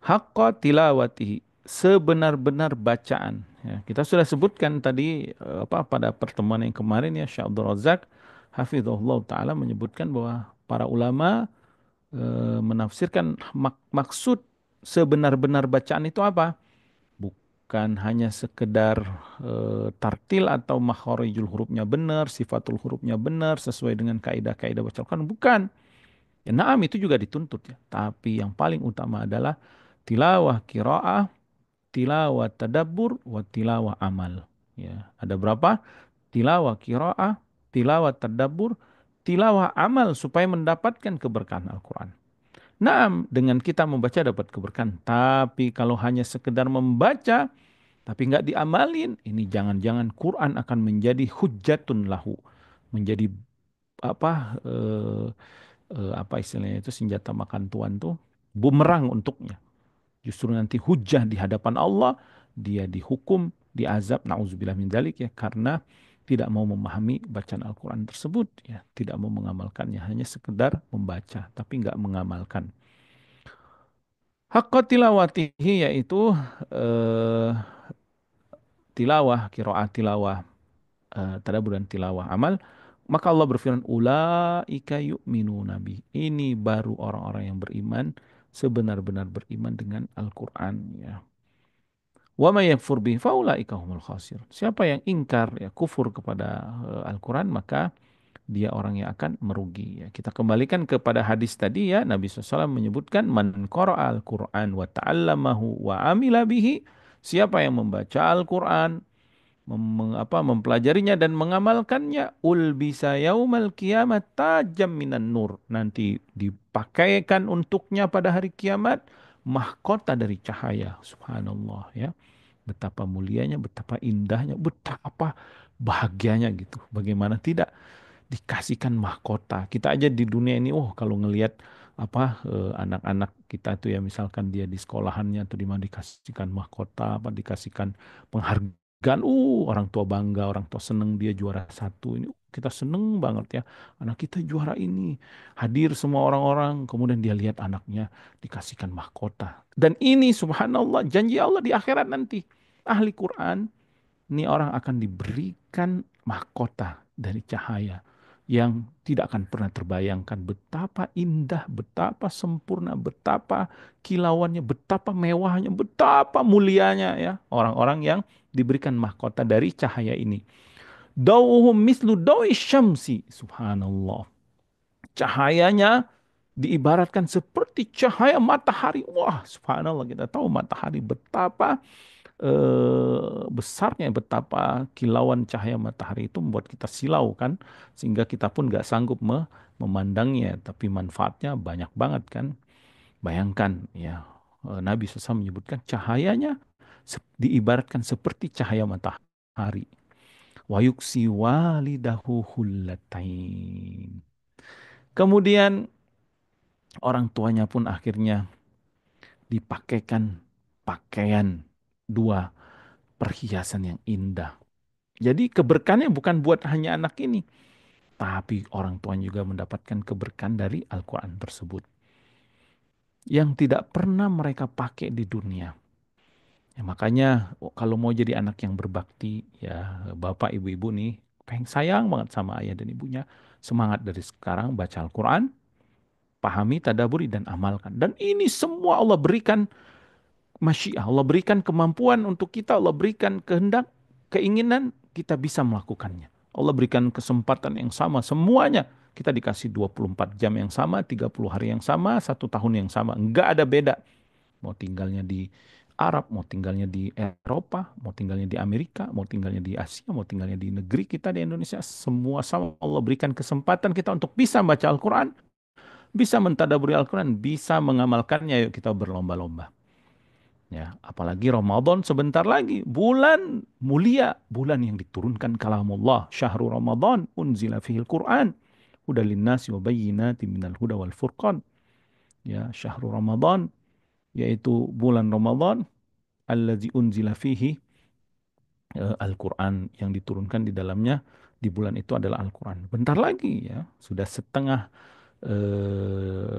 Haqqa tilawatihi, sebenar-benar bacaan. Ya, kita sudah sebutkan tadi pada pertemuan yang kemarin ya, Syekh Abdul Razak hafizahullah taala menyebutkan bahwa para ulama menafsirkan maksud sebenar-benar bacaan itu apa? Bukan hanya sekedar tartil atau makharijul hurufnya benar, sifatul hurufnya benar sesuai dengan kaidah-kaidah baca Al-Quran. Bukan. Ya, naam itu juga dituntut ya. Tapi yang paling utama adalah tilawah qiraah, tilawah tadabbur, wa tilawah amal. Ya, ada berapa? Tilawah qiraah, tilawah tadabbur, tilawah amal supaya mendapatkan keberkahan Al-Quran. Nah, dengan kita membaca dapat keberkahan. Tapi kalau hanya sekedar membaca, tapi nggak diamalin, ini jangan-jangan Quran akan menjadi hujjatun lahu, menjadi apa apa istilahnya itu senjata makan tuan tuh bumerang untuknya. Justru nanti hujah di hadapan Allah, dia dihukum, diazab, nauzubillah min dzalik ya, karena tidak mau memahami bacaan Al-Quran tersebut, ya, tidak mau mengamalkannya, hanya sekedar membaca, tapi nggak mengamalkan. Haqqa tilawatihi yaitu eh, tilawah, kiroah tilawah, tadabbur dan tilawah amal. Maka Allah berfirman, ulaika yu'minuna nabi. Ini baru orang-orang yang beriman, sebenar-benar beriman dengan Al-Quran. Ya. Wa may yakfur bihi faulaika humul khasir. Siapa yang ingkar, ya, kufur kepada Al-Quran, maka dia orang yang akan merugi. Ya. Kita kembalikan kepada hadis tadi, ya, Nabi SAW menyebutkan man qara'a al-Quran wa ta'allamahu wa amila bihi. Siapa yang membaca Al-Quran, mempelajarinya dan mengamalkannya, bisa yaumal kiamat tajam minan nur, nanti dipakaikan untuknya pada hari kiamat mahkota dari cahaya. Subhanallah, ya, betapa mulianya, betapa indahnya, betapa bahagianya gitu. Bagaimana tidak dikasihkan mahkota. Kita aja di dunia ini, oh, kalau ngelihat anak-anak kita tuh, ya, misalkan dia di sekolahannya atau di mana dikasihkan mahkota, apa dikasihkan penghargaan, orang tua bangga, orang tua seneng dia juara satu ini. Kita seneng banget, ya, anak kita juara ini. Hadir semua orang-orang, kemudian dia lihat anaknya dikasihkan mahkota. Dan ini subhanallah janji Allah di akhirat nanti. Ahli Quran, ini orang akan diberikan mahkota dari cahaya yang tidak akan pernah terbayangkan betapa indah, betapa sempurna, betapa kilauannya, betapa mewahnya, betapa mulianya, ya, orang-orang yang diberikan mahkota dari cahaya ini. Dauhum mislu dawi syamsi. Subhanallah. Cahayanya diibaratkan seperti cahaya matahari. Wah, subhanallah, kita tahu matahari betapa besarnya, betapa kilauan cahaya matahari itu membuat kita silau, kan, sehingga kita pun nggak sanggup memandangnya, tapi manfaatnya banyak banget, kan. Bayangkan, ya, Nabi SAW menyebutkan cahayanya diibaratkan seperti cahaya matahari. Wa yuksi walidahu hullatain. Kemudian orang tuanya pun akhirnya dipakaikan pakaian dua, perhiasan yang indah. Jadi keberkahannya bukan buat hanya anak ini, tapi orang tuanya juga mendapatkan keberkahan dari Al-Quran tersebut. Yang tidak pernah mereka pakai di dunia. Ya, makanya kalau mau jadi anak yang berbakti, ya, bapak ibu-ibu nih, pengen sayang banget sama ayah dan ibunya, semangat dari sekarang baca Al-Quran, pahami, tadaburi, dan amalkan. Dan ini semua Allah berikan masyiah, Allah berikan kemampuan untuk kita, Allah berikan kehendak, keinginan, kita bisa melakukannya. Allah berikan kesempatan yang sama semuanya. Kita dikasih 24 jam yang sama, 30 hari yang sama, 1 tahun yang sama. Enggak ada beda. Mau tinggalnya di Arab, mau tinggalnya di Eropa, mau tinggalnya di Amerika, mau tinggalnya di Asia, mau tinggalnya di negeri kita di Indonesia. Semua sama, Allah berikan kesempatan kita untuk bisa baca Al-Quran, bisa mentadaburi Al-Quran, bisa mengamalkannya. Yuk kita berlomba-lomba. Ya, apalagi Ramadan sebentar lagi, bulan mulia, bulan yang diturunkan kalamullah. Syahrul Ramadan unzila fihil Quran hudal linnasi wa bayyinatin minal huda wal furqan. Ya, syahrul Ramadan yaitu bulan Ramadan allazi unzila fihi Al-Quran, yang diturunkan di dalamnya di bulan itu adalah Al-Quran. Bentar lagi, ya, sudah setengah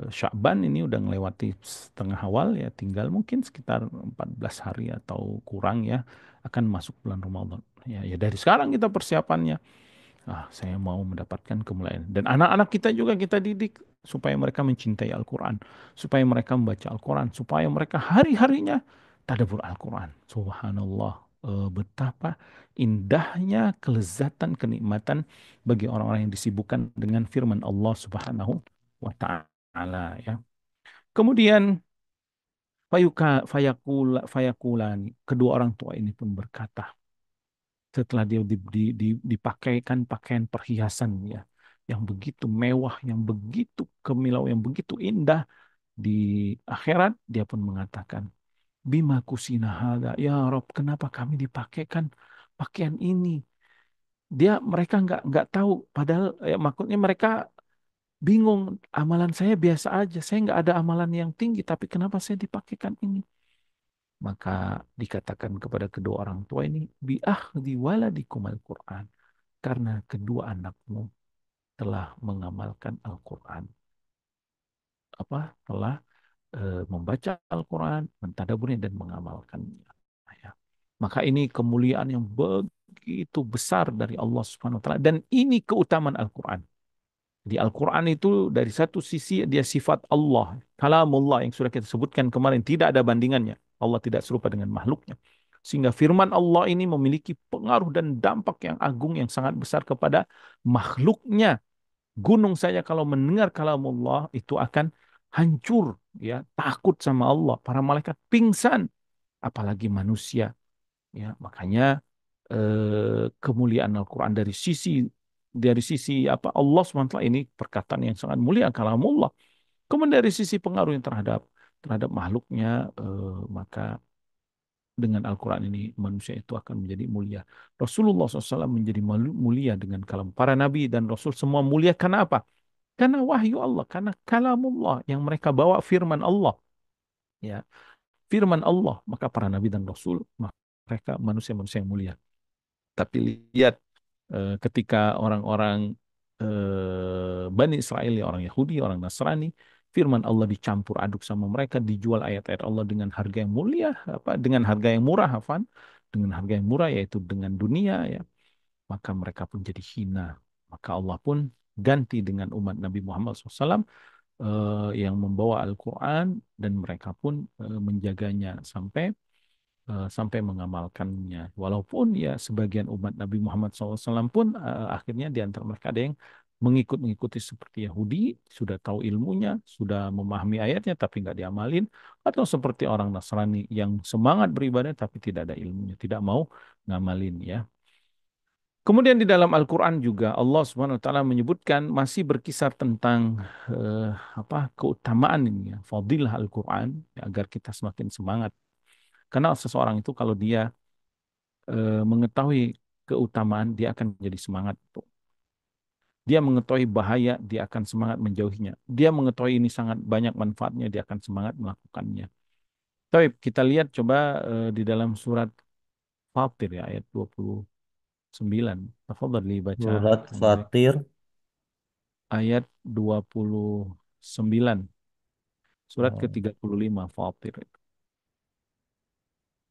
Sya'ban ini udah ngelewati setengah awal, ya, tinggal mungkin sekitar 14 hari atau kurang, ya, akan masuk bulan Ramadan. Ya, ya dari sekarang kita persiapannya. Saya mau mendapatkan kemuliaan. Dan anak-anak kita juga kita didik supaya mereka mencintai Al-Quran, supaya mereka membaca Al-Quran, supaya mereka hari-harinya tadabbur Al-Quran. Subhanallah, betapa indahnya kelezatan, kenikmatan bagi orang-orang yang disibukkan dengan firman Allah Subhanahu wa Ta'ala, ya. Kemudian fayakulani, kedua orang tua ini pun berkata, setelah dia dipakaikan pakaian perhiasan, ya, yang begitu mewah, yang begitu kemilau, yang begitu indah di akhirat, dia pun mengatakan, bima kusina hada, ya Rob, kenapa kami dipakaikan pakaian ini? Mereka nggak tahu, padahal, ya, maksudnya mereka bingung, amalan saya biasa aja, saya nggak ada amalan yang tinggi, tapi kenapa saya dipakaikan ini? Maka dikatakan kepada kedua orang tua ini, bi'ahdi waladikum al-Quran. karena kedua anakmu telah mengamalkan Al-Quran. Telah membaca Al-Quran, mentadaburnya dan mengamalkannya. Ya. Maka ini kemuliaan yang begitu besar dari Allah Subhanahu wa taala dan ini keutamaan Al-Quran. Di Al-Quran itu dari satu sisi dia sifat Allah, kalamullah yang sudah kita sebutkan kemarin tidak ada bandingannya. Allah tidak serupa dengan makhluknya. Sehingga firman Allah ini memiliki pengaruh dan dampak yang agung yang sangat besar kepada makhluknya. Gunung saja kalau mendengar kalamullah itu akan hancur, ya, takut sama Allah. Para malaikat pingsan, apalagi manusia. Ya, makanya kemuliaan Al-Quran dari sisi apa Allah SWT ini perkataan yang sangat mulia kalamullah. Kemudian dari sisi pengaruhnya terhadap makhluknya, maka dengan Al-Quran ini manusia itu akan menjadi mulia. Rasulullah SAW menjadi mulia dengan kalam. Para nabi dan rasul semua mulia karena apa? Karena wahyu Allah, karena kalamullah yang mereka bawa firman Allah. Ya, firman Allah, maka para nabi dan rasul mereka manusia-manusia yang mulia. Tapi lihat ketika orang-orang Bani Israel, ya, orang Yahudi, orang Nasrani, firman Allah dicampur aduk sama mereka, dijual ayat-ayat Allah dengan harga yang mulia, dengan harga yang murah, dengan harga yang murah yaitu dengan dunia, ya, maka mereka pun jadi hina. Maka Allah pun ganti dengan umat Nabi Muhammad SAW yang membawa Al-Quran dan mereka pun menjaganya sampai mengamalkannya. Walaupun ya sebagian umat Nabi Muhammad SAW pun akhirnya di antara mereka ada yang mengikuti seperti Yahudi, sudah tahu ilmunya, sudah memahami ayatnya tapi nggak diamalin, atau seperti orang Nasrani yang semangat beribadah tapi tidak ada ilmunya, tidak mau ngamalin, ya. Kemudian di dalam Al-Quran juga Allah Subhanahu wa taala menyebutkan masih berkisar tentang eh, keutamaan ini, ya, fadilah Al-Quran, ya, agar kita semakin semangat. Karena seseorang itu kalau dia mengetahui keutamaan, dia akan jadi semangat. Dia mengetahui bahaya, dia akan semangat menjauhinya. Dia mengetahui ini sangat banyak manfaatnya, dia akan semangat melakukannya. Tapi kita lihat coba di dalam surat Fatir, ya, ayat 29. Tafadhali baca Surat Abdul. Fatir Ayat 29. Surat eh, ke-35 Fatir.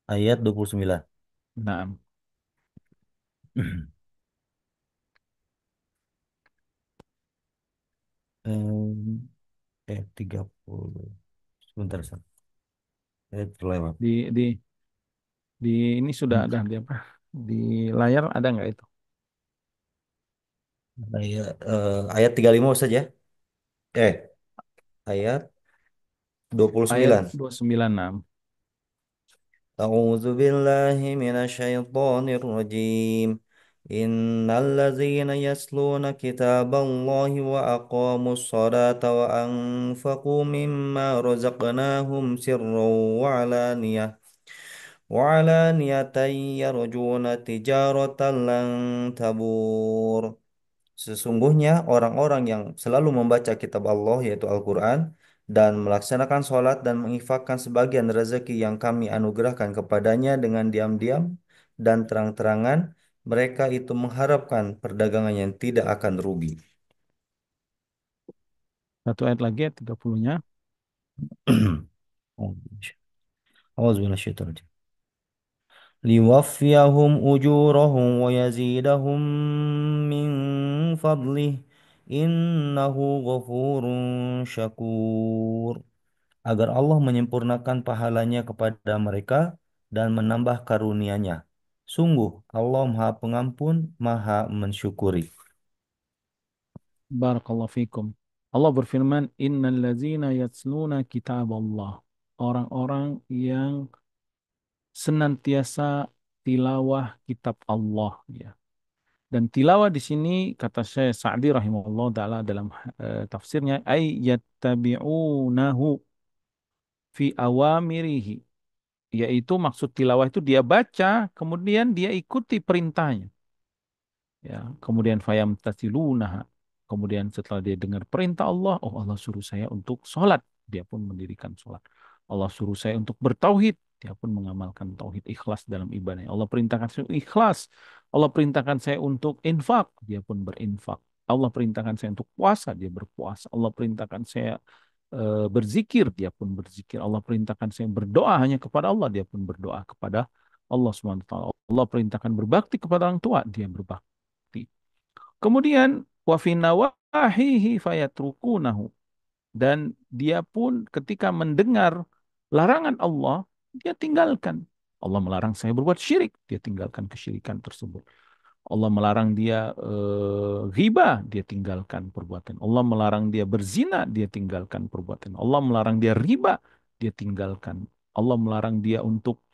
ayat 29. Nah, Em, 30. Sebentar, terlewat. di ini sudah ada di apa? Di layar ada nggak itu? Ayat 35 saja. Eh, ayat Ayat 29. 29. أعوذ بالله من الشيطان الرجيم إن الذين يتلون كتاب الله وأقاموا الصلاة وأنفقوا مما رزقناهم سرا وعلانية يرجون تجارة لن تبور. Sesungguhnya orang-orang yang selalu membaca kitab Allah yaitu Al-Quran dan melaksanakan sholat dan menginfakkan sebagian rezeki yang kami anugerahkan kepadanya dengan diam-diam dan terang-terangan, mereka itu mengharapkan perdagangan yang tidak akan rugi. Satu ayat lagi ayat 30-nya. Auzubillahi ليوفيهم أجورهم ويزيدهم من فضله إنه غفور شكور, agar Allah menyempurnakan pahalanya kepada mereka dan menambah karunia-Nya. Sungguh Allah Maha Pengampun, Maha Mensyukuri. Barakallahu fikum. Allah berfirman, "Innal ladzina yatsluna kitab Allah." Orang-orang yang senantiasa tilawah kitab Allah, ya. Dan tilawah di sini kata Syekh Sa'di rahimahullah taala dalam tafsirnya ay yattabi'unahu fi awamirihi, yaitu maksud tilawah itu dia baca kemudian dia ikuti perintahnya, ya, kemudian fayam tasilunaha, kemudian setelah dia dengar perintah Allah, oh Allah suruh saya untuk sholat, dia pun mendirikan sholat. Allah suruh saya untuk bertauhid, Dia pun mengamalkan tauhid ikhlas dalam ibadahnya. Allah perintahkan saya ikhlas. Allah perintahkan saya untuk infak, dia pun berinfak. Allah perintahkan saya untuk puasa, dia berpuasa. Allah perintahkan saya berzikir, dia pun berzikir. Allah perintahkan saya berdoa hanya kepada Allah, dia pun berdoa kepada Allah SWT. Allah perintahkan berbakti kepada orang tua, dia berbakti. Kemudian wa fi nawahihi fayatrukunahu, dan dia pun ketika mendengar larangan Allah, dia tinggalkan. Allah melarang saya berbuat syirik, dia tinggalkan kesyirikan tersebut. Allah melarang dia ghibah, dia tinggalkan perbuatan. Allah melarang dia berzina, dia tinggalkan perbuatan. Allah melarang dia riba, dia tinggalkan. Allah melarang dia untuk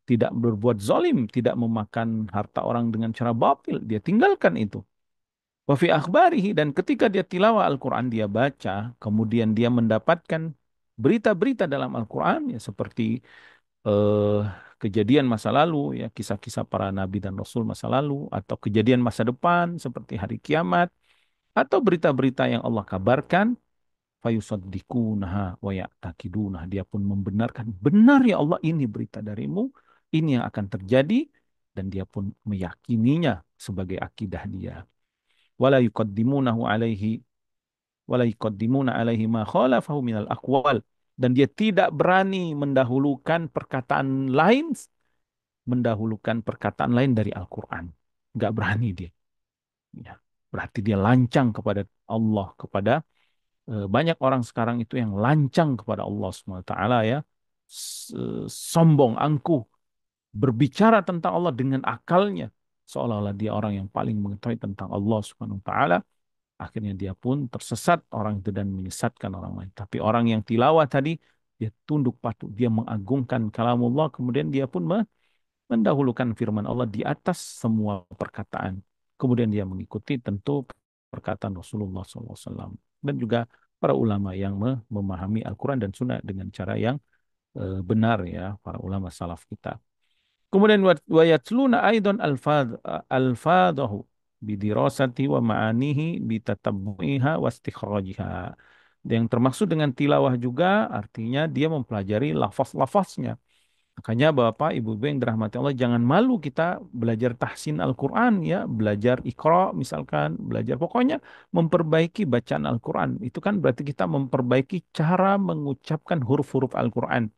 tidak berbuat zalim, tidak memakan harta orang dengan cara batil, dia tinggalkan itu. Wa fi akhbarihi, dan ketika dia tilawah Al-Quran, dia baca, kemudian dia mendapatkan berita-berita dalam Al-Quran, ya seperti eh, kejadian masa lalu, ya kisah-kisah para nabi dan rasul masa lalu, atau kejadian masa depan seperti hari kiamat, atau berita-berita yang Allah kabarkan, fayusaddiqunaha wa ya'taqidunah, dia pun membenarkan, benar ya Allah, ini berita darimu, ini yang akan terjadi, dan dia pun meyakininya sebagai akidah dia. Wala yuqaddimunahu alaihi wala yuqaddimuna alaihi ma khalafahu minal aqwal, dan dia tidak berani mendahulukan perkataan lain dari Al-Quran. Nggak berani dia. Ya. Berarti dia lancang kepada Allah, kepada banyak orang sekarang itu yang lancang kepada Allah SWT ya. Sombong, angkuh, berbicara tentang Allah dengan akalnya. Seolah-olah dia orang yang paling mengetahui tentang Allah SWT. Akhirnya dia pun tersesat orang itu dan menyesatkan orang lain. Tapi orang yang tilawah tadi, dia tunduk patuh, dia mengagungkan kalamullah, kemudian dia pun mendahulukan firman Allah di atas semua perkataan. Kemudian dia mengikuti tentu perkataan Rasulullah SAW. Dan juga para ulama yang memahami Al-Quran dan Sunnah dengan cara yang benar ya, para ulama salaf kita. Kemudian wa yatluna aidan alfadahu bidirasati wa ma'anihi bitatabbu'iha wa istikhrajiha. Yang termaksud dengan tilawah juga artinya dia mempelajari lafaz-lafaznya. Makanya Bapak, Ibu yang dirahmati Allah, jangan malu kita belajar tahsin Al-Quran ya, belajar Iqra misalkan, belajar pokoknya memperbaiki bacaan Al-Quran. Itu kan berarti kita memperbaiki cara mengucapkan huruf-huruf Al-Quran.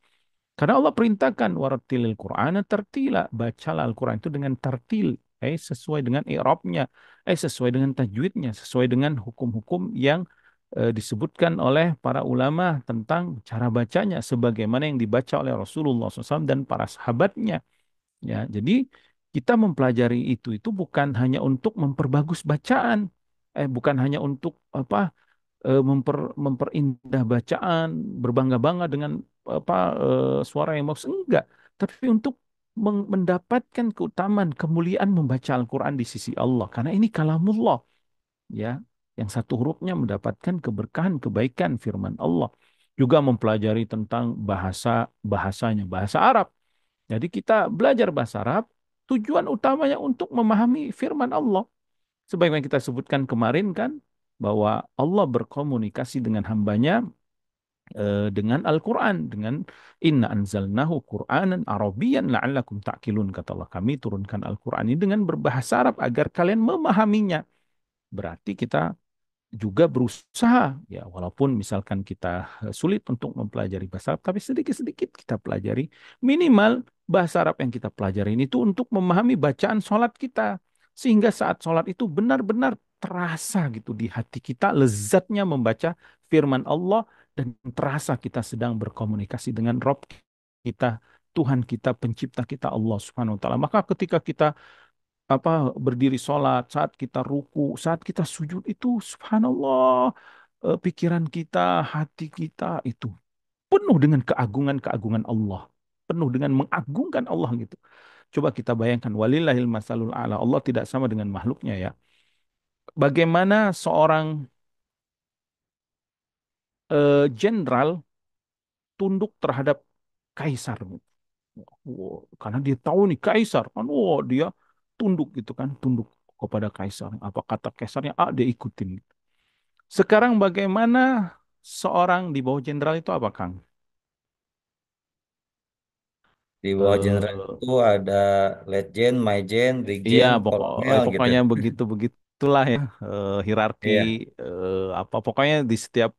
Karena Allah perintahkan warattilil Qur'ana tartila, bacalah Al-Quran itu dengan tartil, sesuai dengan i'rabnya, sesuai dengan tajwidnya, sesuai dengan hukum-hukum yang disebutkan oleh para ulama tentang cara bacanya sebagaimana yang dibaca oleh Rasulullah SAW dan para sahabatnya. Ya, jadi kita mempelajari itu bukan hanya untuk memperbagus bacaan, bukan hanya untuk apa memperindah bacaan, berbangga-bangga dengan apa suara yang bagus, enggak, tapi untuk mendapatkan keutamaan, kemuliaan membaca Al-Quran di sisi Allah, karena ini kalamullah, ya, yang satu hurufnya mendapatkan keberkahan, kebaikan firman Allah. Juga mempelajari tentang bahasanya, bahasa Arab. Jadi kita belajar bahasa Arab, tujuan utamanya untuk memahami firman Allah. Sebagaimana kita sebutkan kemarin kan, bahwa Allah berkomunikasi dengan hambanya dengan Al-Quran, dengan inna anzalnahu Qur'anan Arabiyan la'allakum ta'qilun, kata Allah, kami turunkan Al-Quran ini dengan berbahasa Arab agar kalian memahaminya. Berarti kita juga berusaha ya, walaupun misalkan kita sulit untuk mempelajari bahasa Arab, tapi sedikit-sedikit kita pelajari, minimal bahasa Arab yang kita pelajari ini itu untuk memahami bacaan sholat kita, sehingga saat sholat itu benar-benar terasa gitu di hati kita lezatnya membaca firman Allah, dan terasa kita sedang berkomunikasi dengan Rob kita, Tuhan kita, pencipta kita, Allah Subhanahu wa taala. Maka ketika kita berdiri sholat, saat kita ruku, saat kita sujud itu, subhanallah, pikiran kita, hati kita itu penuh dengan keagungan-keagungan Allah, penuh dengan mengagungkan Allah gitu. Coba kita bayangkan, walillahil masalul a'la, Allah tidak sama dengan makhluknya ya. Bagaimana seorang jenderal tunduk terhadap kaisar gitu. Wow, karena dia tahu nih kaisar kan, wow, dia tunduk gitu kan, tunduk kepada kaisar. Apa kata kaisarnya, dia ikutin. Sekarang bagaimana seorang di bawah jenderal itu apa, Kang? Di bawah jenderal Eh, itu ada Letjen, Maijen, iya, Brigjen, Kolonel gitu. pokoknya begitu begitulah ya, hierarki, Iya, apa pokoknya di setiap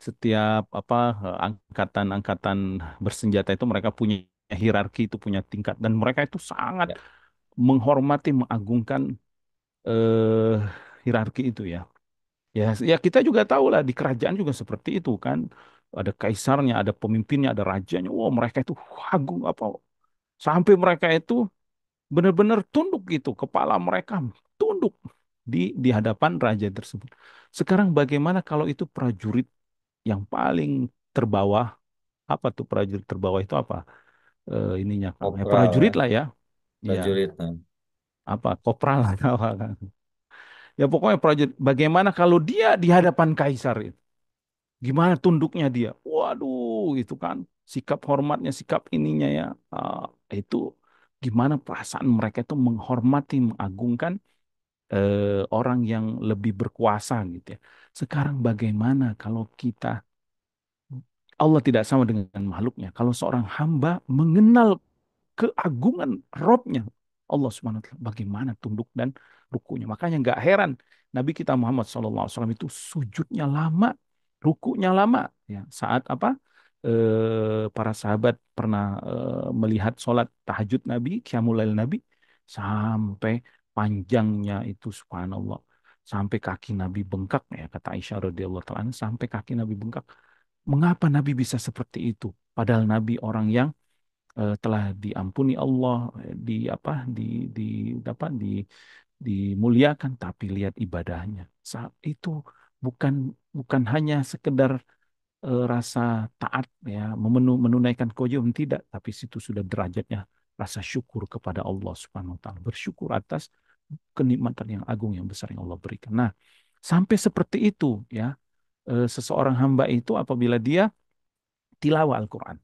setiap apa angkatan-angkatan bersenjata itu mereka punya hierarki, itu punya tingkat, dan mereka itu sangat ya. menghormati, mengagungkan eh, hierarki itu ya. Ya, ya kita juga tahu lah di kerajaan juga seperti itu kan. Ada kaisarnya, ada pemimpinnya, ada rajanya. Wah, mereka itu agung apa sampai mereka itu benar-benar tunduk gitu, kepala mereka tunduk di hadapan raja tersebut. Sekarang bagaimana kalau itu prajurit yang paling terbawah, apa tuh prajurit terbawah itu apa? Ininya Kang. Ya Kopral prajurit ya, lah ya. Iya, prajurit. Nah. apa kopral lah apa kan. Ya pokoknya prajurit. Bagaimana kalau dia di hadapan kaisar itu? Gimana tunduknya dia? Waduh, itu kan sikap hormatnya, sikap ininya ya. Itu gimana perasaan mereka itu menghormati, mengagungkan orang yang lebih berkuasa gitu ya. Sekarang bagaimana kalau kita Allah tidak sama dengan makhluknya. Kalau seorang hamba mengenal keagungan Robnya Allah Subhanahu wa taala, bagaimana tunduk dan rukunya. Makanya nggak heran Nabi kita Muhammad SAW itu sujudnya lama, rukunya lama ya. Saat apa? Para sahabat pernah melihat sholat tahajud Nabi, qiyamul lail Nabi, sampai panjangnya itu subhanallah. Sampai kaki Nabi bengkak ya, kata Aisyah radhiyallahu taala anha, sampai kaki Nabi bengkak. Mengapa Nabi bisa seperti itu? Padahal Nabi orang yang telah diampuni Allah, di apa di apa dimuliakan, tapi lihat ibadahnya. Saat itu bukan bukan hanya sekedar rasa taat ya, menunaikan kewajiban tidak, tapi situ sudah derajatnya rasa syukur kepada Allah Subhanahu wa taala, bersyukur atas kenikmatan yang agung yang besar yang Allah berikan. Nah, sampai seperti itu ya, seseorang hamba itu apabila dia tilawah Al-Quran,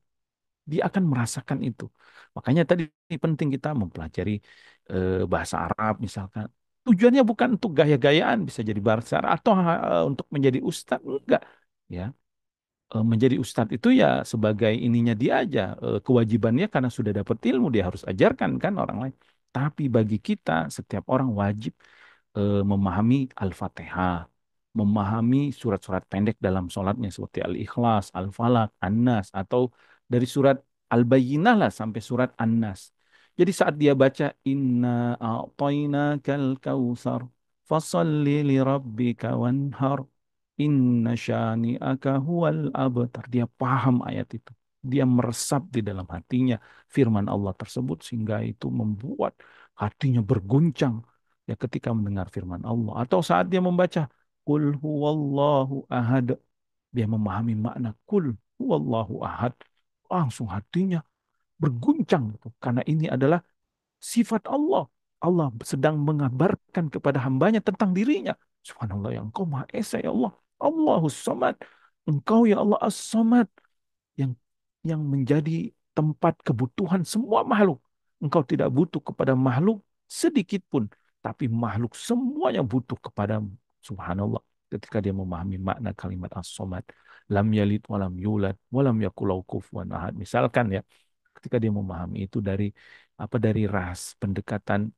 dia akan merasakan itu. Makanya tadi penting kita mempelajari bahasa Arab misalkan. Tujuannya bukan untuk gaya-gayaan, bisa jadi bahasa Arab atau untuk menjadi ustadz, enggak. Ya, menjadi ustadz itu ya sebagai ininya dia aja, kewajibannya karena sudah dapat ilmu dia harus ajarkan kan orang lain. Tapi bagi kita setiap orang wajib memahami Al-Fatihah, memahami surat-surat pendek dalam sholatnya seperti Al-Ikhlas, Al-Falaq, An-Nas, atau dari surat Al-Bayyinah lah sampai surat An-Nas. Jadi saat dia baca Inna a'tainakal kautsar fasalli li rabbika wanhar inna syani'aka huwal abtar. Dia paham ayat itu. Dia meresap di dalam hatinya firman Allah tersebut sehingga itu membuat hatinya berguncang ya ketika mendengar firman Allah atau saat dia membaca Qul huwallahu ahad, dia memahami makna Qul huwallahu ahad, langsung hatinya berguncang gitu. Karena ini adalah sifat Allah. Allah sedang mengabarkan kepada hambanya tentang dirinya. Subhanallah, yang Engkau Maha Esa ya Allah. Allahus Samad. Engkau ya Allah As-Samad yang menjadi tempat kebutuhan semua makhluk. Engkau tidak butuh kepada makhluk sedikit pun, tapi makhluk semuanya butuh kepadamu. Subhanallah. Ketika dia memahami makna kalimat as-somad, lam yalid walam yulad walam yakulau kufuwan ahad. Misalkan ya, ketika dia memahami itu dari apa dari pendekatan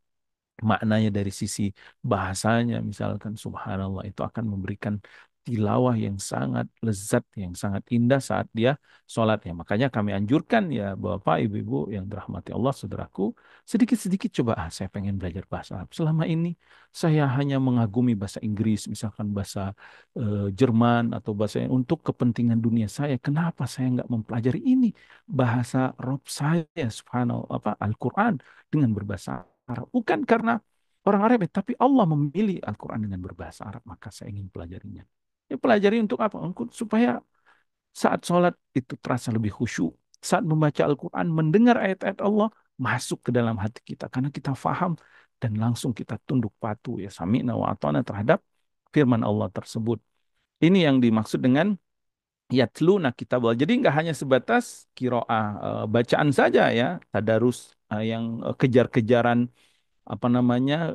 maknanya dari sisi bahasanya misalkan subhanallah itu akan memberikan tilawah yang sangat lezat yang sangat indah saat dia sholat ya makanya kami anjurkan ya Bapak Ibu-ibu yang dirahmati Allah saudaraku sedikit-sedikit coba saya pengen belajar bahasa Arab selama ini saya hanya mengagumi bahasa Inggris misalkan bahasa Jerman atau bahasa yang untuk kepentingan dunia saya kenapa saya nggak mempelajari ini bahasa Rob saya subhanallah apa Al-Quran dengan berbahasa Arab. Bukan karena orang Arab, ya, tapi Allah memilih Al-Quran dengan berbahasa Arab, maka saya ingin pelajarinya. Ya, pelajari untuk apa? Supaya saat sholat itu terasa lebih khusyuk. Saat membaca Al-Quran, mendengar ayat-ayat Allah, masuk ke dalam hati kita. Karena kita faham dan langsung kita tunduk patuh. Ya, sami'na wa ata'na terhadap firman Allah tersebut. Ini yang dimaksud dengan yatluna kitab Allah. Jadi nggak hanya sebatas kiroah bacaan saja ya, tadarus yang kejar-kejaran apa namanya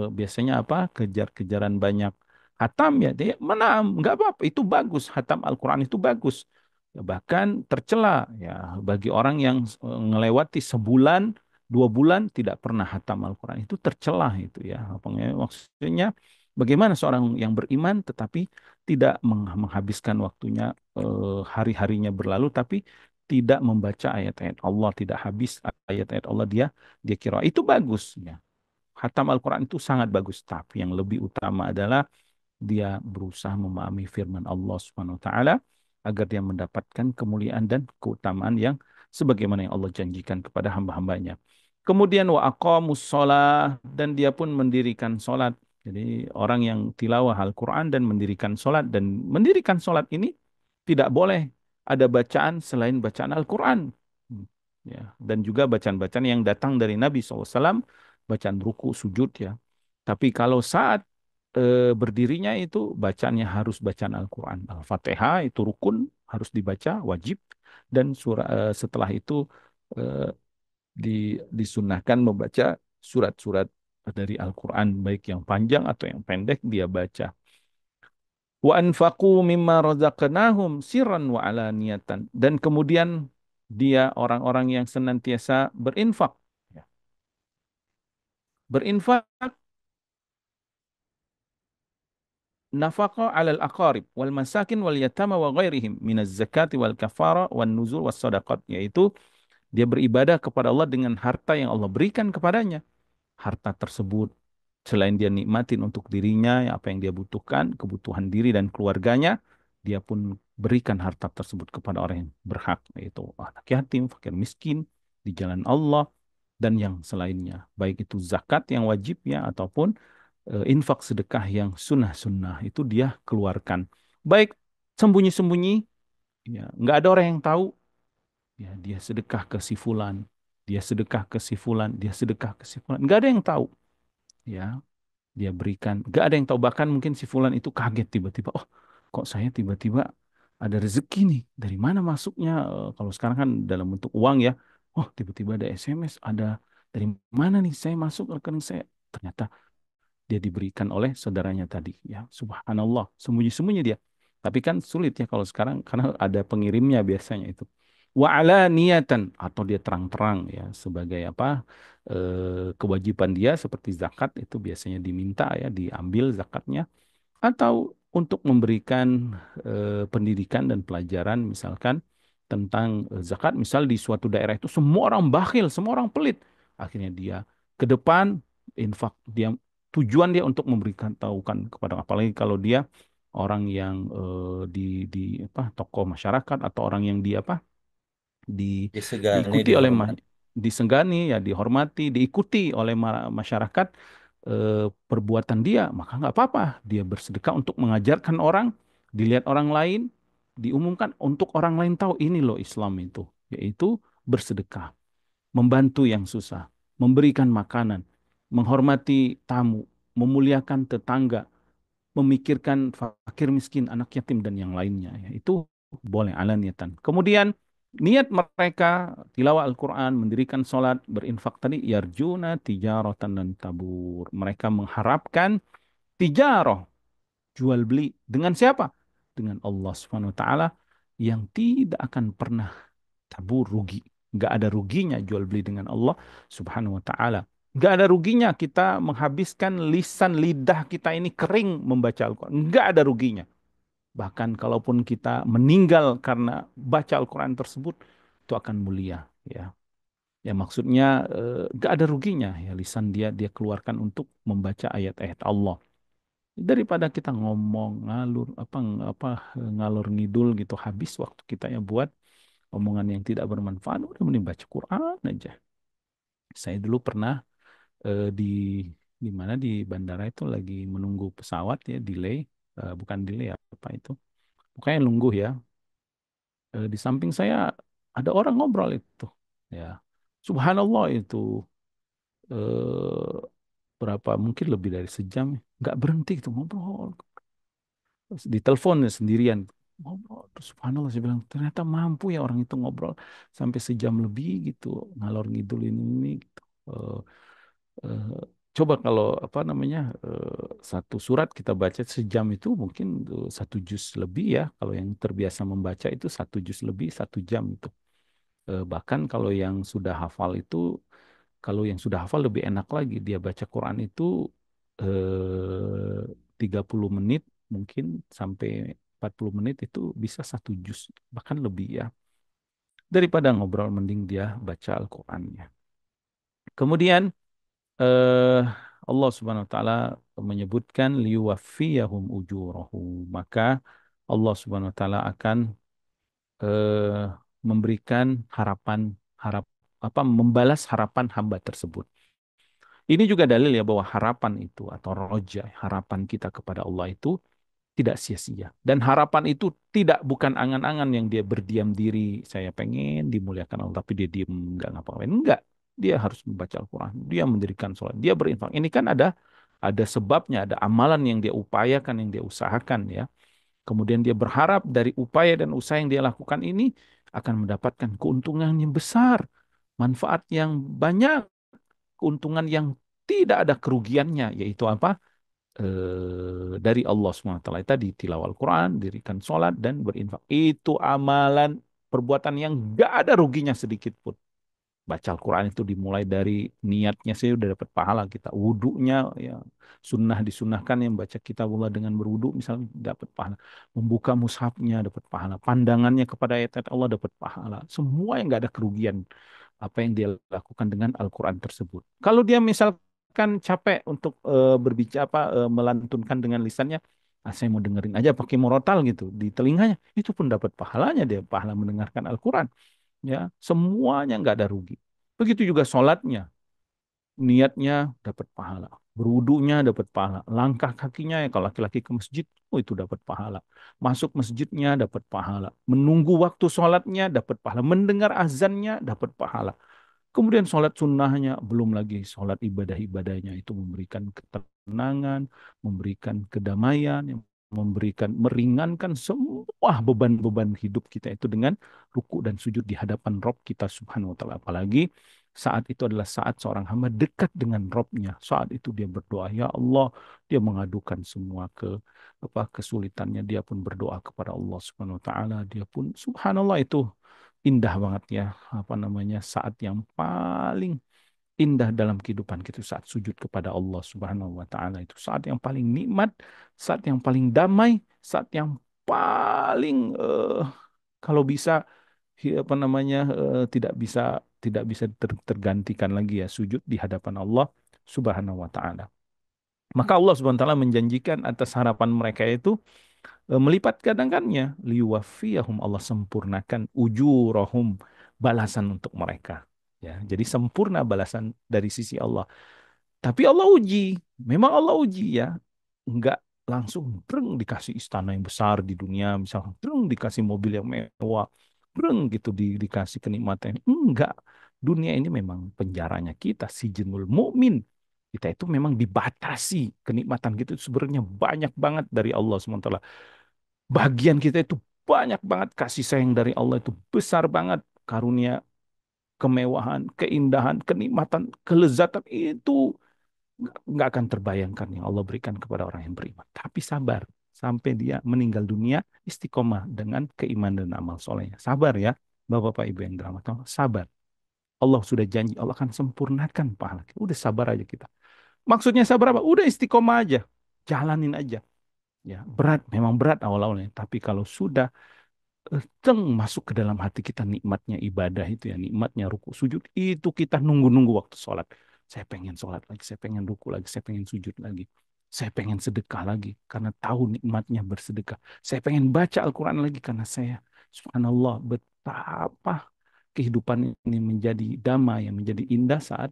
biasanya apa kejar-kejaran banyak hatam ya dia mana nggak apa-apa itu bagus hatam Al-Quran itu bagus Bahkan tercela ya bagi orang yang ngelewati sebulan, 2 bulan tidak pernah hatam Al-Quran itu tercela itu ya. Maksudnya bagaimana seorang yang beriman tetapi tidak menghabiskan waktunya hari-harinya berlalu tapi tidak membaca ayat-ayat Allah, tidak habis ayat-ayat Allah dia dia kira itu bagus ya. Hatam Al-Quran itu sangat bagus, tapi yang lebih utama adalah dia berusaha memahami firman Allah Subhanahu wa taala agar dia mendapatkan kemuliaan dan keutamaan yang sebagaimana yang Allah janjikan kepada hamba-hambanya. Kemudian wa aqamus shalah dan dia pun mendirikan salat. Jadi orang yang tilawah Al-Qur'an dan mendirikan salat dan mendirikan salat ini tidak boleh ada bacaan selain bacaan Al-Qur'an. Hmm. Ya, dan juga bacaan-bacaan yang datang dari Nabi SAW, bacaan ruku, sujud ya. Tapi kalau saat berdirinya itu bacanya harus bacaan Al-Quran. Al-Fatihah itu rukun, harus dibaca, wajib. Dan setelah itu eh, disunahkan membaca surat-surat dari Al-Quran, baik yang panjang atau yang pendek dia baca. Wa anfaqu mimma razaqnahum sirran wa alaniyatan. Dan kemudian dia orang-orang yang senantiasa berinfak. Ya. Berinfak nafaqah 'alal aqarib wal masakin wal yatama wa ghairihim minaz zakati wal kafara wan nuzur was sadaqat, yaitu dia beribadah kepada Allah dengan harta yang Allah berikan kepadanya. Harta tersebut selain dia nikmatin untuk dirinya ya, apa yang dia butuhkan, kebutuhan diri dan keluarganya, dia pun berikan harta tersebut kepada orang yang berhak, yaitu anak yatim, fakir miskin di jalan Allah dan yang selainnya, baik itu zakat yang wajib ya ataupun infak sedekah yang sunnah-sunnah itu dia keluarkan. Baik sembunyi-sembunyi, ya nggak ada orang yang tahu, ya dia sedekah ke si fulan, dia sedekah ke si fulan, dia sedekah ke si fulan, nggak ada yang tahu, ya dia berikan, nggak ada yang tahu bahkan mungkin si fulan itu kaget tiba-tiba, oh kok saya tiba-tiba ada rezeki nih, dari mana masuknya? Kalau sekarang kan dalam bentuk uang ya, oh tiba-tiba ada SMS, ada dari mana nih saya masuk rekening saya, ternyata dia diberikan oleh saudaranya tadi ya subhanallah sembunyi-sembunyi dia tapi kan sulit ya kalau sekarang karena ada pengirimnya biasanya itu wa ala niatan atau dia terang-terang ya sebagai apa kewajiban dia seperti zakat itu biasanya diminta ya diambil zakatnya atau untuk memberikan pendidikan dan pelajaran misalkan tentang zakat misal di suatu daerah itu semua orang bakhil semua orang pelit akhirnya dia ke depan infak dia tujuan dia untuk memberikan tahukan kepada apalagi kalau dia orang yang di apa tokoh masyarakat atau orang yang di apa di Disegani, diikuti oleh dihormati. disegani ya dihormati diikuti oleh masyarakat perbuatan dia maka nggak apa-apa dia bersedekah untuk mengajarkan orang dilihat orang lain diumumkan untuk orang lain tahu ini loh Islam itu yaitu bersedekah membantu yang susah memberikan makanan menghormati tamu memuliakan tetangga memikirkan fakir miskin, anak yatim dan yang lainnya. Ya, itu boleh ala niatan. Kemudian niat mereka tilawah Al-Quran, mendirikan sholat, berinfak tadi, yarjuna tijaratan dan tabur. Mereka mengharapkan tijaroh, jual beli. Dengan siapa? Dengan Allah Subhanahu Wa Taala yang tidak akan pernah tabur rugi. Nggak ada ruginya jual beli dengan Allah Subhanahu wa taala. Nggak ada ruginya kita menghabiskan lisan lidah kita ini kering membaca Al-Quran. Nggak ada ruginya. Bahkan kalaupun kita meninggal karena baca Al-Quran tersebut, itu akan mulia. Ya, ya maksudnya nggak ada ruginya ya lisan dia keluarkan untuk membaca ayat-ayat Allah. Daripada kita ngomong ngalur apa ngalur ngidul gitu habis waktu kita ya buat omongan yang tidak bermanfaat udah mending baca Quran aja. Saya dulu pernah di mana di bandara itu lagi menunggu pesawat ya delay bukan delay apa itu pokoknya nunggu ya. Di samping saya ada orang ngobrol itu ya subhanallah itu eh, berapa mungkin lebih dari sejam ya. Nggak berhenti itu ngobrol. Terus di telepon ya sendirian ngobrol terus subhanallah saya bilang ternyata mampu ya orang itu ngobrol sampai sejam lebih gitu ngalor ngidul ini gitu. Eh, eh, Coba kalau apa namanya satu surat kita baca sejam itu mungkin satu juz lebih ya. Kalau yang terbiasa membaca itu satu juz lebih 1 jam itu. Bahkan kalau yang sudah hafal itu, kalau yang sudah hafal lebih enak lagi. Dia baca Quran itu 30 menit mungkin sampai 40 menit itu bisa 1 juz bahkan lebih ya. Daripada ngobrol mending dia baca Al-Qur'annya. Kemudian eh, Allah Subhanahu wa taala menyebutkan liwaffiyahum ujurahum. Maka Allah Subhanahu wa taala akan eh, memberikan harapan harap apa membalas harapan hamba tersebut. Ini juga dalil ya bahwa harapan itu atau roja, harapan kita kepada Allah itu tidak sia-sia. Dan harapan itu tidak bukan angan-angan yang dia berdiam diri, saya pengen dimuliakan Allah, tapi dia diem, nggak ngapa-ngapain. Enggak. Dia harus membaca Al-Quran, dia mendirikan sholat, dia berinfak. Ini kan ada sebabnya, ada amalan yang dia upayakan, yang dia usahakan ya. Kemudian dia berharap dari upaya dan usaha yang dia lakukan ini akan mendapatkan keuntungan yang besar, manfaat yang banyak, keuntungan yang tidak ada kerugiannya, yaitu apa? Dari Allah SWT tadi tilawah Al-Quran, dirikan sholat dan berinfak. Itu amalan perbuatan yang gak ada ruginya sedikit pun. Baca Al-Quran itu dimulai dari niatnya sih udah dapat pahala kita. Wudhunya ya sunnah disunahkan yang baca kitabullah dengan berwudhu misalnya dapat pahala. Membuka mushafnya dapat pahala. Pandangannya kepada ayat-ayat Allah dapat pahala. Semua yang gak ada kerugian apa yang dia lakukan dengan Al-Quran tersebut. Kalau dia misalkan capek untuk berbicara melantunkan dengan lisannya, saya mau dengerin aja pakai murotal gitu di telinganya, itu pun dapat pahalanya dia pahala mendengarkan Al-Quran. Ya, semuanya nggak ada rugi. Begitu juga sholatnya, niatnya dapat pahala, berwudunya dapat pahala, langkah kakinya ya kalau laki-laki ke masjid, oh itu dapat pahala, masuk masjidnya dapat pahala, menunggu waktu sholatnya dapat pahala, mendengar azannya dapat pahala. Kemudian sholat sunnahnya, belum lagi sholat ibadah-ibadahnya itu memberikan ketenangan, memberikan kedamaian, yang memberikan meringankan semua beban-beban hidup kita itu dengan ruku dan sujud di hadapan Rob kita Subhanahu wa taala. Apalagi saat itu adalah saat seorang hamba dekat dengan Robnya. Saat itu dia berdoa, ya Allah, dia mengadukan semua kesulitannya, dia pun berdoa kepada Allah Subhanahu wa taala, dia pun subhanallah itu indah banget ya apa namanya saat yang paling indah dalam kehidupan kita saat sujud kepada Allah Subhanahu wa taala itu saat yang paling nikmat, saat yang paling damai, saat yang paling kalau bisa apa namanya tidak bisa tergantikan lagi ya sujud di hadapan Allah Subhanahu wa taala. Maka Allah Subhanahu wa taala menjanjikan atas harapan mereka itu melipat gandakannya liwafiyahum Allah sempurnakan ujurahum balasan untuk mereka ya jadi sempurna balasan dari sisi Allah tapi Allah uji memang Allah uji ya enggak langsung breng dikasih istana yang besar di dunia misalnya breng dikasih mobil yang mewah breng gitu dikasih kenikmatan enggak dunia ini memang penjaranya kita si jenul mukmin kita itu memang dibatasi kenikmatan gitu sebenarnya banyak banget dari Allah SWT bagian kita itu banyak banget kasih sayang dari Allah itu besar banget karunia kemewahan, keindahan, kenikmatan, kelezatan itu nggak akan terbayangkan yang Allah berikan kepada orang yang beriman. Tapi sabar sampai dia meninggal dunia istiqomah dengan keimanan dan amal solehnya. Sabar ya, Bapak-bapak Ibu yang dirahmati Allah. Sabar. Allah sudah janji Allah akan sempurnakan pahala kita. Udah sabar aja kita. Maksudnya sabar apa? Udah istiqomah aja. Jalanin aja. Ya, berat, memang berat awal-awalnya. Tapi kalau sudah masuk ke dalam hati kita nikmatnya ibadah itu ya, nikmatnya ruku sujud itu kita nunggu-nunggu waktu sholat. Saya pengen sholat lagi, saya pengen ruku lagi, saya pengen sujud lagi. Saya pengen sedekah lagi karena tahu nikmatnya bersedekah. Saya pengen baca Al-Quran lagi karena saya, subhanallah, betapa kehidupan ini menjadi damai, yang menjadi indah saat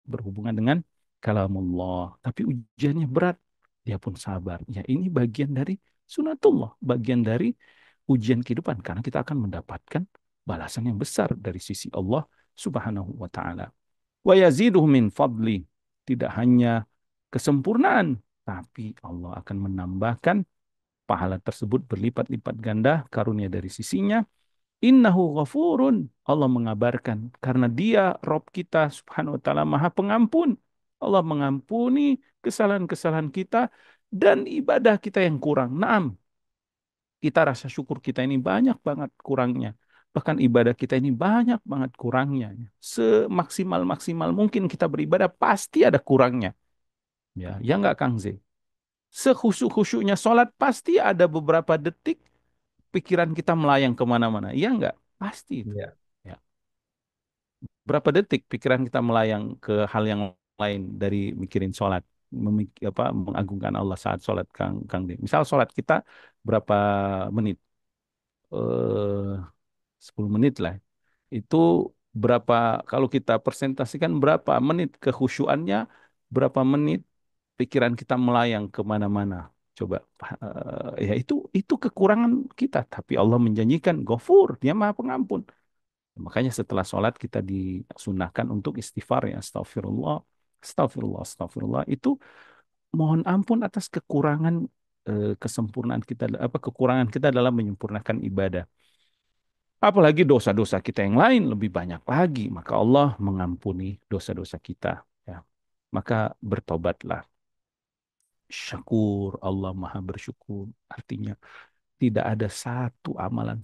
berhubungan dengan kalamullah. Tapi ujiannya berat, dia pun sabar. Ya ini bagian dari sunatullah, bagian dari ujian kehidupan karena kita akan mendapatkan balasan yang besar dari sisi Allah Subhanahu wa taala. Wa yaziduhu min fadli. Tidak hanya kesempurnaan, tapi Allah akan menambahkan pahala tersebut berlipat-lipat ganda karunia dari sisinya. Innahu ghafurun. Allah mengabarkan karena dia Rob kita Subhanahu wa taala Maha Pengampun. Allah mengampuni kesalahan-kesalahan kita dan ibadah kita yang kurang. Naam, kita rasa syukur kita ini banyak banget kurangnya. Bahkan ibadah kita ini banyak banget kurangnya. Semaksimal-maksimal mungkin kita beribadah pasti ada kurangnya. Ya nggak Kang Z? Sekhusyuk-khusyuknya sholat pasti ada beberapa detik pikiran kita melayang kemana-mana. Iya nggak? Pasti itu. Ya. Ya. Berapa detik pikiran kita melayang ke hal yang lain dari mikirin sholat, mengagungkan Allah saat sholat Kang D. Misal sholat kita berapa menit? Eh, 10 menit lah. Itu berapa, kalau kita presentasikan berapa menit kekhusyuannya, berapa menit pikiran kita melayang kemana-mana. Coba, ya itu kekurangan kita. Tapi Allah menjanjikan Ghafur, Dia Maha Pengampun. Makanya setelah sholat kita disunahkan untuk istighfar ya, astagfirullah, astagfirullah, astagfirullah. Itu mohon ampun atas kekurangan, kesempurnaan kita, apa kekurangan kita dalam menyempurnakan ibadah. Apalagi dosa-dosa kita yang lain lebih banyak lagi, maka Allah mengampuni dosa-dosa kita. Ya. Maka bertobatlah. Syakur, Allah Maha bersyukur. Artinya tidak ada satu amalan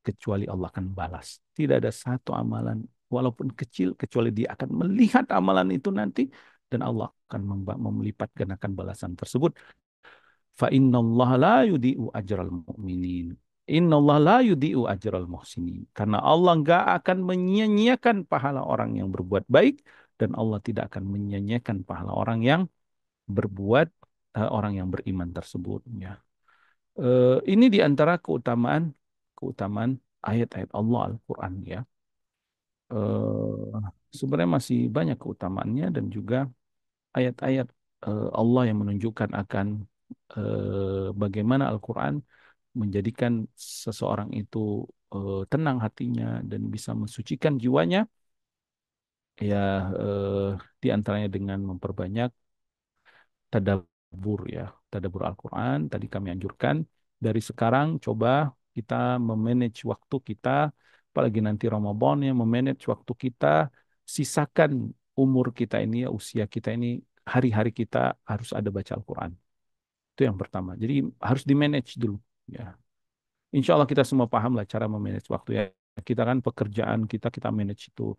kecuali Allah akan balas. Tidak ada satu amalan walaupun kecil kecuali Dia akan melihat amalan itu nanti dan Allah akan melipat gandakan balasan tersebut. Fa innallaha la yudhi'u ajral mu'minin. Innallaha la yudhi'u ajral muhsinin. Karena Allah nggak akan menyia-nyiakan pahala orang yang berbuat baik dan Allah tidak akan menyia-nyiakan pahala orang yang berbuat orang yang beriman tersebut ya. Ini di antara keutamaan keutamaan ayat-ayat Allah Al-Qur'an ya. Sebenarnya masih banyak keutamaannya dan juga ayat-ayat Allah yang menunjukkan akan bagaimana Al-Quran menjadikan seseorang itu tenang hatinya dan bisa mensucikan jiwanya ya, eh, di antaranya dengan memperbanyak tadabbur ya, tadabbur Al-Quran. Tadi kami anjurkan dari sekarang coba kita memanage waktu kita, apalagi nanti Ramadan ya, memanage waktu kita, sisakan umur kita ini ya, usia kita ini, hari-hari kita harus ada baca Al-Quran. Itu yang pertama. Jadi harus di-manage dulu. Ya. Insya Allah kita semua paham lah cara memanage waktu ya. Kita kan pekerjaan kita manage itu,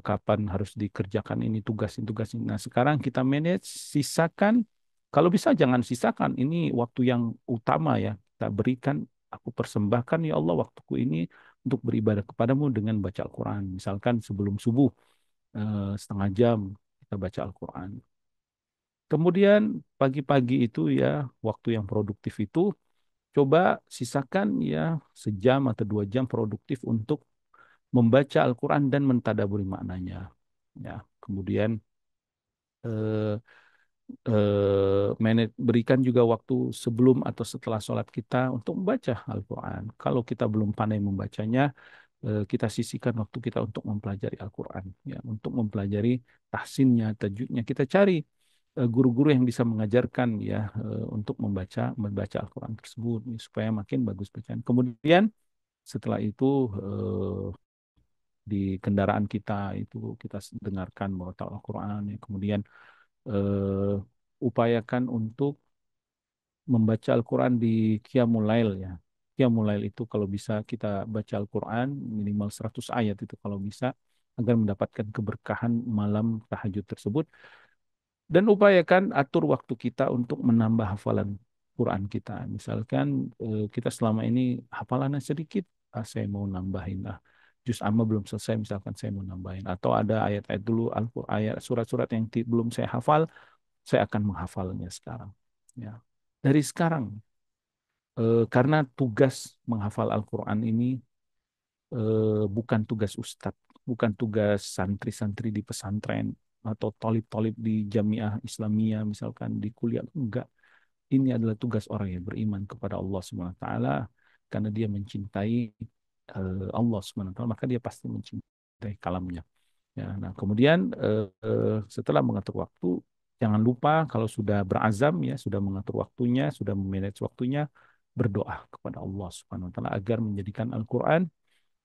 kapan harus dikerjakan ini tugas ini. Nah sekarang kita manage, sisakan. Kalau bisa jangan sisakan. Ini waktu yang utama ya. Kita berikan, aku persembahkan ya Allah waktuku ini untuk beribadah kepadamu dengan baca Al-Quran. Misalkan sebelum subuh, setengah jam kita baca Al-Quran. Kemudian pagi-pagi itu ya waktu yang produktif itu coba sisakan ya sejam atau 2 jam produktif untuk membaca Al-Quran dan mentadaburi maknanya. Ya, kemudian eh, berikan juga waktu sebelum atau setelah sholat kita untuk membaca Al-Quran. Kalau kita belum pandai membacanya, kita sisihkan waktu kita untuk mempelajari Al-Quran, ya, untuk mempelajari tahsinnya, tajwidnya. Kita cari guru-guru yang bisa mengajarkan ya, untuk membaca Al-Quran tersebut ya, supaya makin bagus bacaan. Kemudian setelah itu di kendaraan kita itu kita dengarkan bahwa Al-Quran ya. Kemudian eh, upayakan untuk membaca Al-Quran di Qiyamul Lail ya. Qiyamul Lail itu kalau bisa kita baca Al-Quran minimal 100 ayat itu kalau bisa agar mendapatkan keberkahan malam tahajud tersebut. Dan upayakan atur waktu kita untuk menambah hafalan Quran kita. Misalkan kita selama ini hafalannya sedikit, saya mau nambahin lah. Juz amma belum selesai, misalkan saya mau nambahin. Atau ada ayat-ayat dulu, Al-Quran, ayat surat-surat yang belum saya hafal, saya akan menghafalnya sekarang. Ya. Dari sekarang, karena tugas menghafal Al-Quran ini bukan tugas ustadz, bukan tugas santri-santri di pesantren atau tolib-tolib di Jamiah Islamiyah misalkan di kuliah, enggak. Ini adalah tugas orang yang beriman kepada Allah Subhanahu wa taala karena dia mencintai Allah Subhanahu wa taala, maka dia pasti mencintai kalamnya. Ya, nah kemudian setelah mengatur waktu, jangan lupa kalau sudah berazam ya, sudah mengatur waktunya, sudah memanage waktunya, berdoa kepada Allah Subhanahu wa taala agar menjadikan Al-Qur'an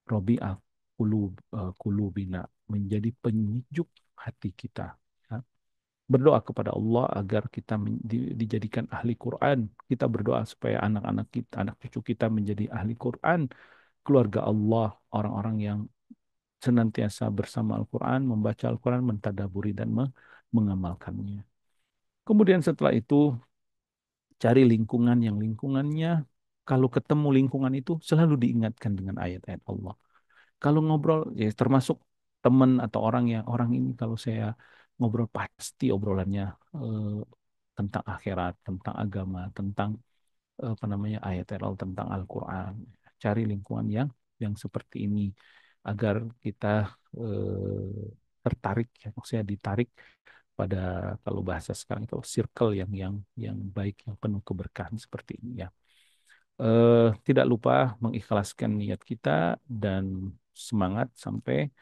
Robi'ah kulubina, menjadi penyejuk hati kita. Ya. berdoa kepada Allah agar kita dijadikan ahli Quran. Kita berdoa supaya anak-anak kita, anak cucu kita menjadi ahli Quran, keluarga Allah, orang-orang yang senantiasa bersama Al-Quran, membaca Al-Quran, mentadaburi dan mengamalkannya. Kemudian setelah itu cari lingkungan yang lingkungannya, kalau ketemu lingkungan itu selalu diingatkan dengan ayat-ayat Allah. Kalau ngobrol ya termasuk teman atau orang yang orang ini kalau saya ngobrol pasti obrolannya eh, tentang akhirat, tentang agama, tentang apa namanya ayat-ayat Allah, tentang Al-Quran. Cari lingkungan yang seperti ini agar kita tertarik, ya, maksudnya ditarik pada kalau bahasa sekarang itu circle yang baik, yang penuh keberkahan seperti ini ya. Tidak lupa mengikhlaskan niat kita dan semangat sampai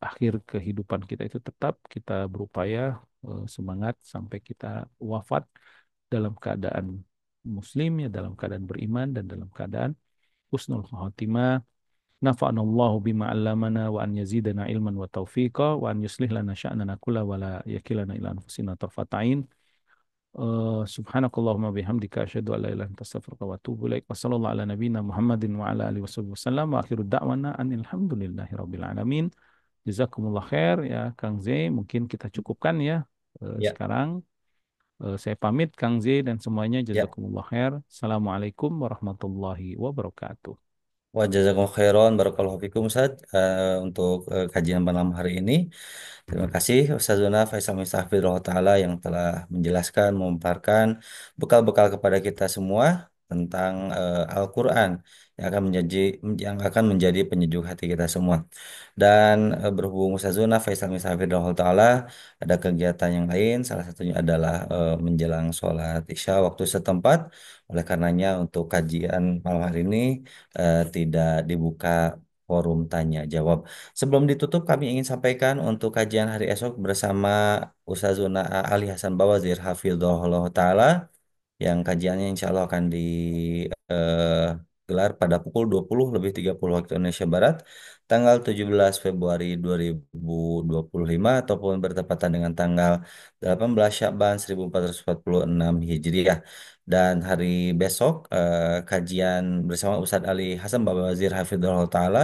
akhir kehidupan kita itu tetap kita berupaya semangat sampai kita wafat dalam keadaan muslim ya, dalam keadaan beriman dan dalam keadaan husnul khotimah. Nafa'anallahu bima 'allamana wa an yazidana ilman wa taufiqa wa an yuslih lana sya'nana kulla wa la yakilana ila anfusina tarfata'in. Subhanakallahumma bihamdika asyhadu an la ilaha illa anta astaghfiruka wa atubu ilaik. Wa sallallahu ala nabiyyina Muhammadin wa ala alihi wasallam wa akhiru da'wana anil hamdulillahi rabbil alamin. Jazakumullah khair ya Kang Z, mungkin kita cukupkan ya Ya, sekarang. Saya pamit Kang Z dan semuanya ya. jazakumullah khair. Assalamualaikum warahmatullahi wabarakatuh. Wa jazakumullah khairan barakallahu fikum Ustaz untuk kajian malam hari ini. Terima kasih Ustazuna Faisal Mistafirullah Ta'ala yang telah menjelaskan, memaparkan bekal-bekal kepada kita semua tentang Al-Quran yang akan menjadi penyejuk hati kita semua. Dan berhubung Ustazuna Faisal Mistafirullah Ta'ala ada kegiatan yang lain, salah satunya adalah menjelang sholat Isya waktu setempat. Oleh karenanya untuk kajian malam hari ini tidak dibuka forum tanya jawab. Sebelum ditutup, kami ingin sampaikan untuk kajian hari esok bersama Ustazuna Ali Hasan Bawazir Hafizahullah Ta'ala yang kajiannya insya Allah akan digelar pada pukul 20 lebih 30 waktu Indonesia Barat tanggal 17 Februari 2025 ataupun bertepatan dengan tanggal 18 Syakban 1446 Hijriah. Dan hari besok kajian bersama Ustadz Ali Hasan Babawazir Hafizahullah Ta'ala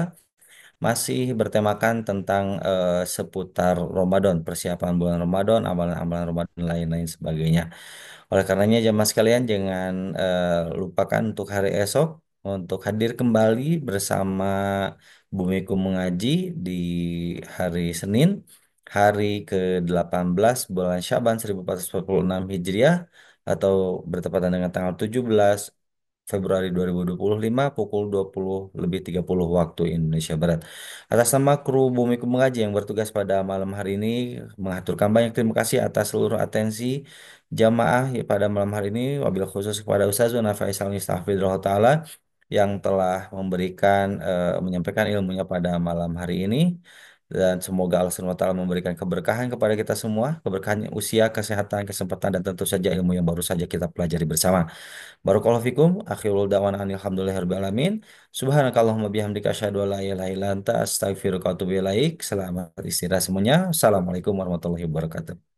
masih bertemakan tentang seputar Ramadan, persiapan bulan Ramadan, amalan-amalan Ramadan, dan lain-lain sebagainya. Oleh karenanya jemaah sekalian jangan lupakan untuk hari esok untuk hadir kembali bersama Bumiku Mengaji di hari Senin, hari ke-18 bulan Syaban 1446 Hijriah atau bertepatan dengan tanggal 17 Februari 2025 pukul 20 lebih 30 waktu Indonesia Barat. Atas nama kru Bumiku Mengaji yang bertugas pada malam hari ini mengaturkan banyak terima kasih atas seluruh atensi jamaah ya pada malam hari ini, wabil khusus kepada Ustazuna Faisal Mistafidullah Ta'ala yang telah menyampaikan ilmunya pada malam hari ini. Dan semoga Allah Subhanahu wa Ta'ala memberikan keberkahan kepada kita semua, keberkahan usia, kesehatan, kesempatan, dan tentu saja ilmu yang baru saja kita pelajari bersama. Barakallahu fikum, akhirul da'wana alhamdulillahirabbil alamin. Subhanakallahumma bihamdika asyhadu an la ilaha illa anta astaghfiruka wa atubu ilaik. Selamat istirahat semuanya. Assalamualaikum warahmatullahi wabarakatuh.